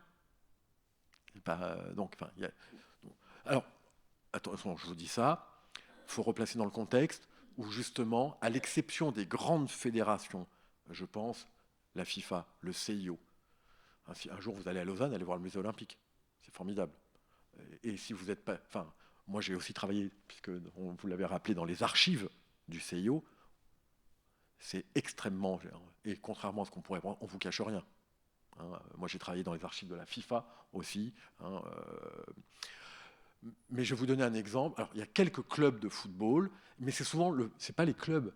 Alors, attention, je vous dis ça, il faut replacer dans le contexte où justement, à l'exception des grandes fédérations, je pense, la FIFA, le CIO, un jour vous allez à Lausanne, allez voir le musée olympique, c'est formidable. Et si vous n'êtes pas... moi j'ai aussi travaillé, puisque vous l'avez rappelé, dans les archives du CIO, c'est extrêmement... Et contrairement à ce qu'on pourrait prendre, on ne vous cache rien. Moi j'ai travaillé dans les archives de la FIFA aussi. Mais je vais vous donner un exemple. Alors, il y a quelques clubs de football, mais c'est souvent, c'est pas les clubs,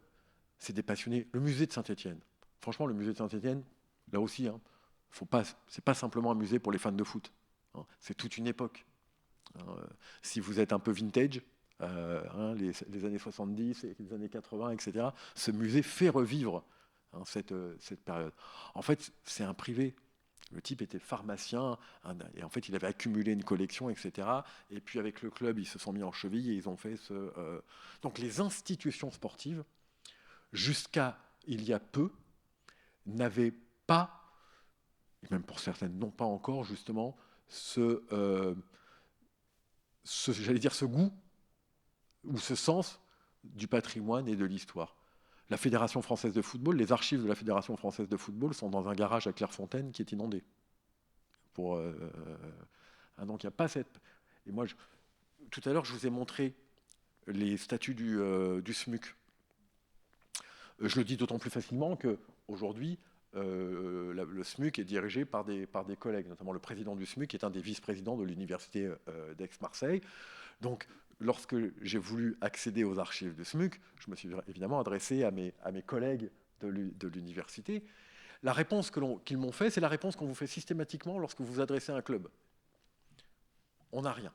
c'est des passionnés. Le musée de Saint-Étienne. Franchement, le musée de Saint-Étienne, là aussi, c'est pas simplement un musée pour les fans de foot. C'est toute une époque. Si vous êtes un peu vintage, les années 70 et les années 80, etc. Ce musée fait revivre cette période. En fait, c'est un privé. Le type était pharmacien, et en fait, il avait accumulé une collection, etc. Et puis, avec le club, ils se sont mis en cheville et ils ont fait Donc, les institutions sportives, jusqu'à il y a peu, n'avaient pas, et même pour certaines, non pas encore, justement, j'allais dire, ce goût ou ce sens du patrimoine et de l'histoire. La Fédération française de football, les archives de la Fédération française de football sont dans un garage à Clairefontaine qui est inondé. Donc il n'y a pas cette... Et moi, tout à l'heure, je vous ai montré les statuts du SMUC. Je le dis d'autant plus facilement qu'aujourd'hui, le SMUC est dirigé par des collègues, notamment le président du SMUC est un des vice-présidents de l'université d'Aix-Marseille. Donc, lorsque j'ai voulu accéder aux archives du SMUC, je me suis évidemment adressé à mes collègues de l'université. La réponse qu'ils m'ont fait, c'est la réponse qu'on vous fait systématiquement lorsque vous vous adressez à un club. On n'a rien.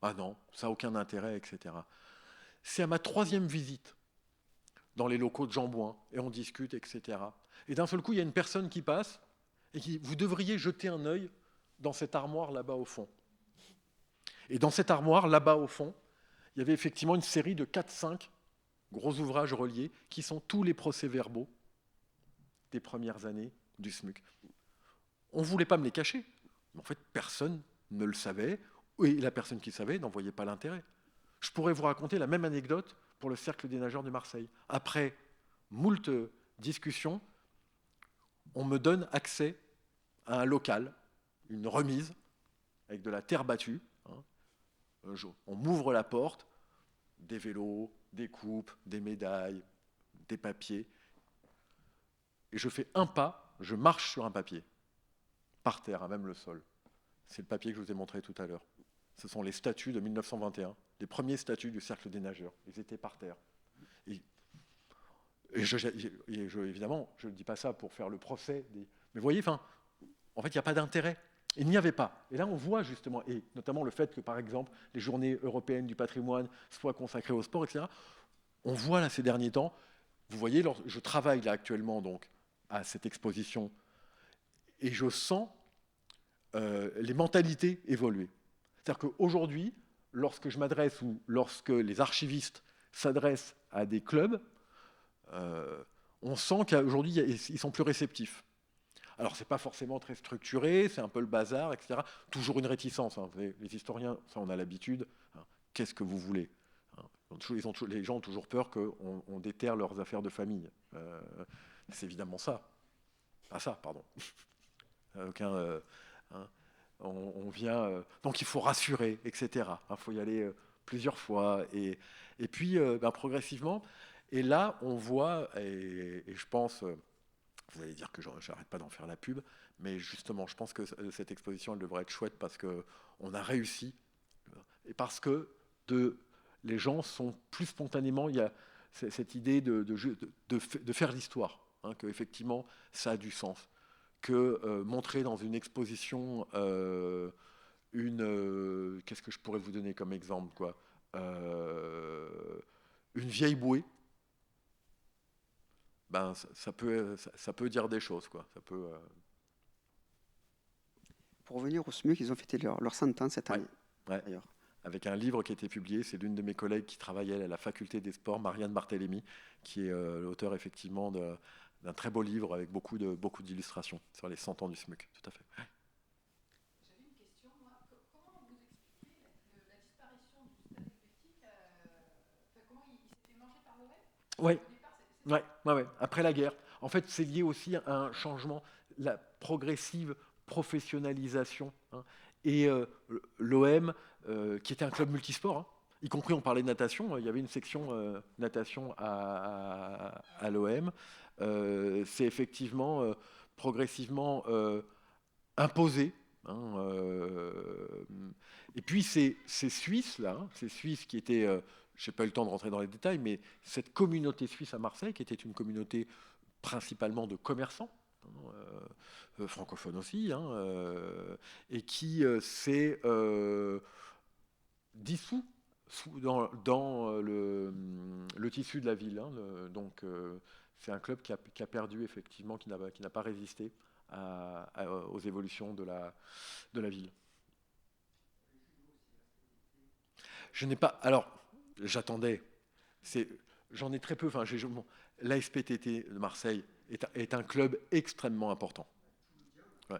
Ah non, ça n'a aucun intérêt, etc. C'est à ma 3e visite dans les locaux de Jean Bouin, et on discute, etc. Et d'un seul coup, il y a une personne qui passe et qui dit « Vous devriez jeter un œil dans cette armoire là-bas au fond ». Et dans cette armoire, là-bas au fond, il y avait effectivement une série de 4-5 gros ouvrages reliés qui sont tous les procès-verbaux des premières années du SMUC. On ne voulait pas me les cacher, mais en fait, personne ne le savait, et la personne qui le savait n'en voyait pas l'intérêt. Je pourrais vous raconter la même anecdote pour le Cercle des nageurs de Marseille. Après moult discussions, on me donne accès à un local, une remise, avec de la terre battue. On m'ouvre la porte, des vélos, des coupes, des médailles, des papiers. Et je fais un pas, je marche sur un papier, par terre, à même le sol. C'est le papier que je vous ai montré tout à l'heure. Ce sont les statuts de 1921, les premiers statuts du Cercle des nageurs. Ils étaient par terre. Et évidemment, je ne dis pas ça pour faire le procès. Mais vous voyez, en fait, il n'y a pas d'intérêt. Il n'y avait pas. Et là, on voit justement, et notamment le fait que, par exemple, les journées européennes du patrimoine soient consacrées au sport, etc. On voit là ces derniers temps, vous voyez, je travaille là actuellement donc à cette exposition, et je sens les mentalités évoluer. C'est-à-dire qu'aujourd'hui, lorsque je m'adresse ou lorsque les archivistes s'adressent à des clubs, on sent qu'aujourd'hui, ils sont plus réceptifs. Alors, ce n'est pas forcément très structuré, c'est un peu le bazar, etc. Toujours une réticence. Les historiens, ça, on a l'habitude. Qu'est-ce que vous voulez ? Les gens ont toujours peur qu'on déterre leurs affaires de famille. C'est évidemment ça. Pas ça, pardon. On vient... donc, il faut rassurer, etc. Il faut y aller plusieurs fois. Et puis, progressivement... Et là, on voit, et je pense... Vous allez dire que je n'arrête pas d'en faire la pub, mais justement, je pense que cette exposition, elle devrait être chouette parce qu'on a réussi et parce que les gens sont plus spontanément, il y a cette idée de faire l'histoire, qu'effectivement, ça a du sens. Que montrer dans une exposition qu'est-ce que je pourrais vous donner comme exemple, quoi, une vieille bouée, ça peut dire des choses, quoi. Ça peut, Pour revenir au SMUC, ils ont fêté leur 100 ans cette année. Ouais. D'ailleurs. Avec un livre qui a été publié, c'est l'une de mes collègues qui travaille à la faculté des sports, Marianne Barthélémy, qui est l'auteur effectivement d'un très beau livre avec beaucoup d'illustrations sur les 100 ans du SMUC. Tout à fait. J'avais une question, moi. Comment vous expliquez la disparition du stade helvétique comment il s'était mangé par l'OM ? Oui. Ouais. Après la guerre. En fait, c'est lié aussi à un changement, la progressive professionnalisation. Et l'OM, qui était un club multisport, y compris on parlait de natation, il y avait une section natation à l'OM, c'est effectivement progressivement imposé. Et puis ces Suisses-là, ces Suisses qui étaient... je n'ai pas eu le temps de rentrer dans les détails, mais cette communauté suisse à Marseille, qui était une communauté principalement de commerçants, francophones aussi, et qui s'est dissous dans le tissu de la ville. Hein, donc, c'est un club qui a perdu, effectivement, qui n'a pas résisté aux évolutions de la ville. Je n'ai pas. Alors, j'attendais. J'en ai très peu. Enfin, l'ASPTT de Marseille est un club extrêmement important. Ouais.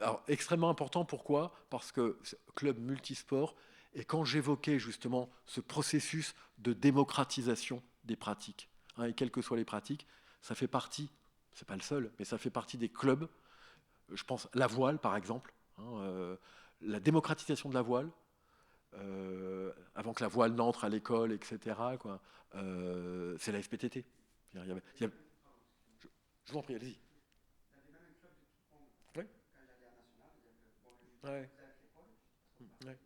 Alors, extrêmement important, pourquoi? Parce que c'est un club multisport. Et quand j'évoquais justement ce processus de démocratisation des pratiques, hein, et quelles que soient les pratiques, ça fait partie, c'est pas le seul, mais ça fait partie des clubs. Je pense la voile, par exemple, hein, la démocratisation de la voile, avant que la voile n'entre à l'école, etc. Quoi, c'est la SPTT. Je vous en prie, allez-y. Oui. Ouais. Ouais.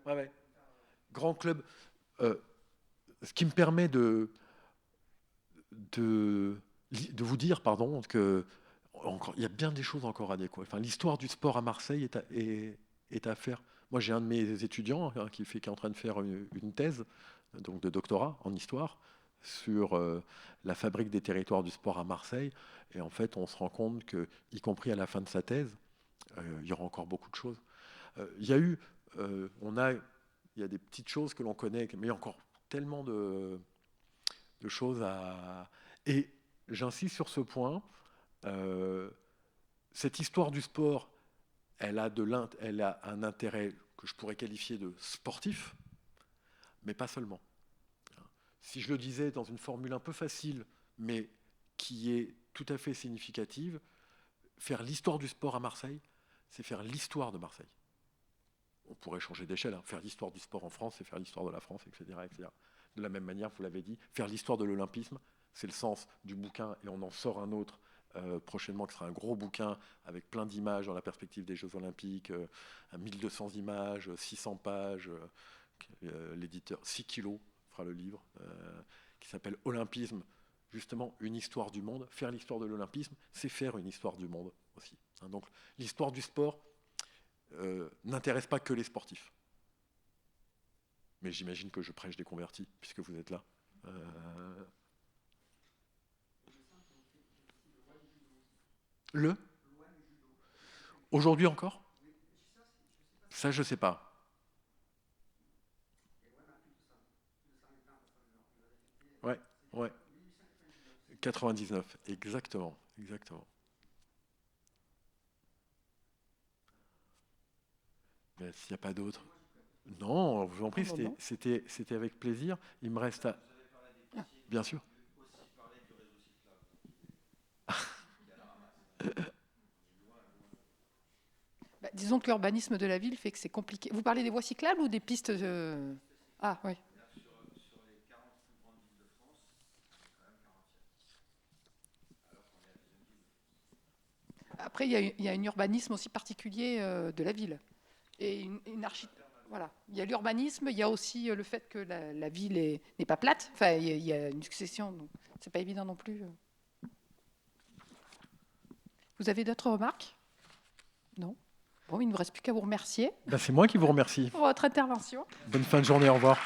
Ouais, ouais. Grand club. Ce qui me permet de vous dire, pardon, que il y a bien des choses encore à découvrir. Enfin, l'histoire du sport à Marseille est à faire. Moi, j'ai un de mes étudiants, hein, qui est en train de faire une thèse, donc de doctorat en histoire, sur la fabrique des territoires du sport à Marseille. Et en fait, on se rend compte que, y compris à la fin de sa thèse, il y aura encore beaucoup de choses. Il y a eu, il y a des petites choses que l'on connaît, mais il y a encore tellement de choses à... Et j'insiste sur ce point, cette histoire du sport, elle a un intérêt que je pourrais qualifier de sportif, mais pas seulement. Si je le disais dans une formule un peu facile, mais qui est tout à fait significative, faire l'histoire du sport à Marseille, c'est faire l'histoire de Marseille. On pourrait changer d'échelle, hein. Faire l'histoire du sport en France, c'est faire l'histoire de la France, etc., etc. De la même manière, vous l'avez dit, faire l'histoire de l'olympisme, c'est le sens du bouquin, et on en sort un autre prochainement, qui sera un gros bouquin avec plein d'images dans la perspective des Jeux Olympiques, 1200 images, 600 pages, l'éditeur 6 kilos fera le livre, qui s'appelle Olympisme, justement une histoire du monde. Faire l'histoire de l'olympisme, c'est faire une histoire du monde aussi. Hein, donc l'histoire du sport n'intéresse pas que les sportifs. Mais j'imagine que je prêche des convertis, puisque vous êtes là. Aujourd'hui encore? Ça, je ne sais pas. Ouais, ouais. 99, exactement, exactement. Mais s'il n'y a pas d'autres... Non, je vous en prie, Non, non. c'était avec plaisir. Il me reste à... Bien sûr. Aussi parler du réseau cyclable. Il y a la ramasse. Bah, disons que l'urbanisme de la ville fait que c'est compliqué. Vous parlez des voies cyclables ou des pistes Ah, oui. Sur les 40 plus grandes villes de France, on est quand même 40e. Alors qu'on est la deuxième ville de France. Après, il y a un urbanisme aussi particulier de la ville. Et une Voilà. Il y a l'urbanisme, il y a aussi le fait que la ville n'est pas plate. Enfin, il y a une succession, donc c'est pas évident non plus. Vous avez d'autres remarques? Non? Bon, il ne nous reste plus qu'à vous remercier Ben, c'est moi qui vous remercie. pour votre intervention. Bonne fin de journée, au revoir.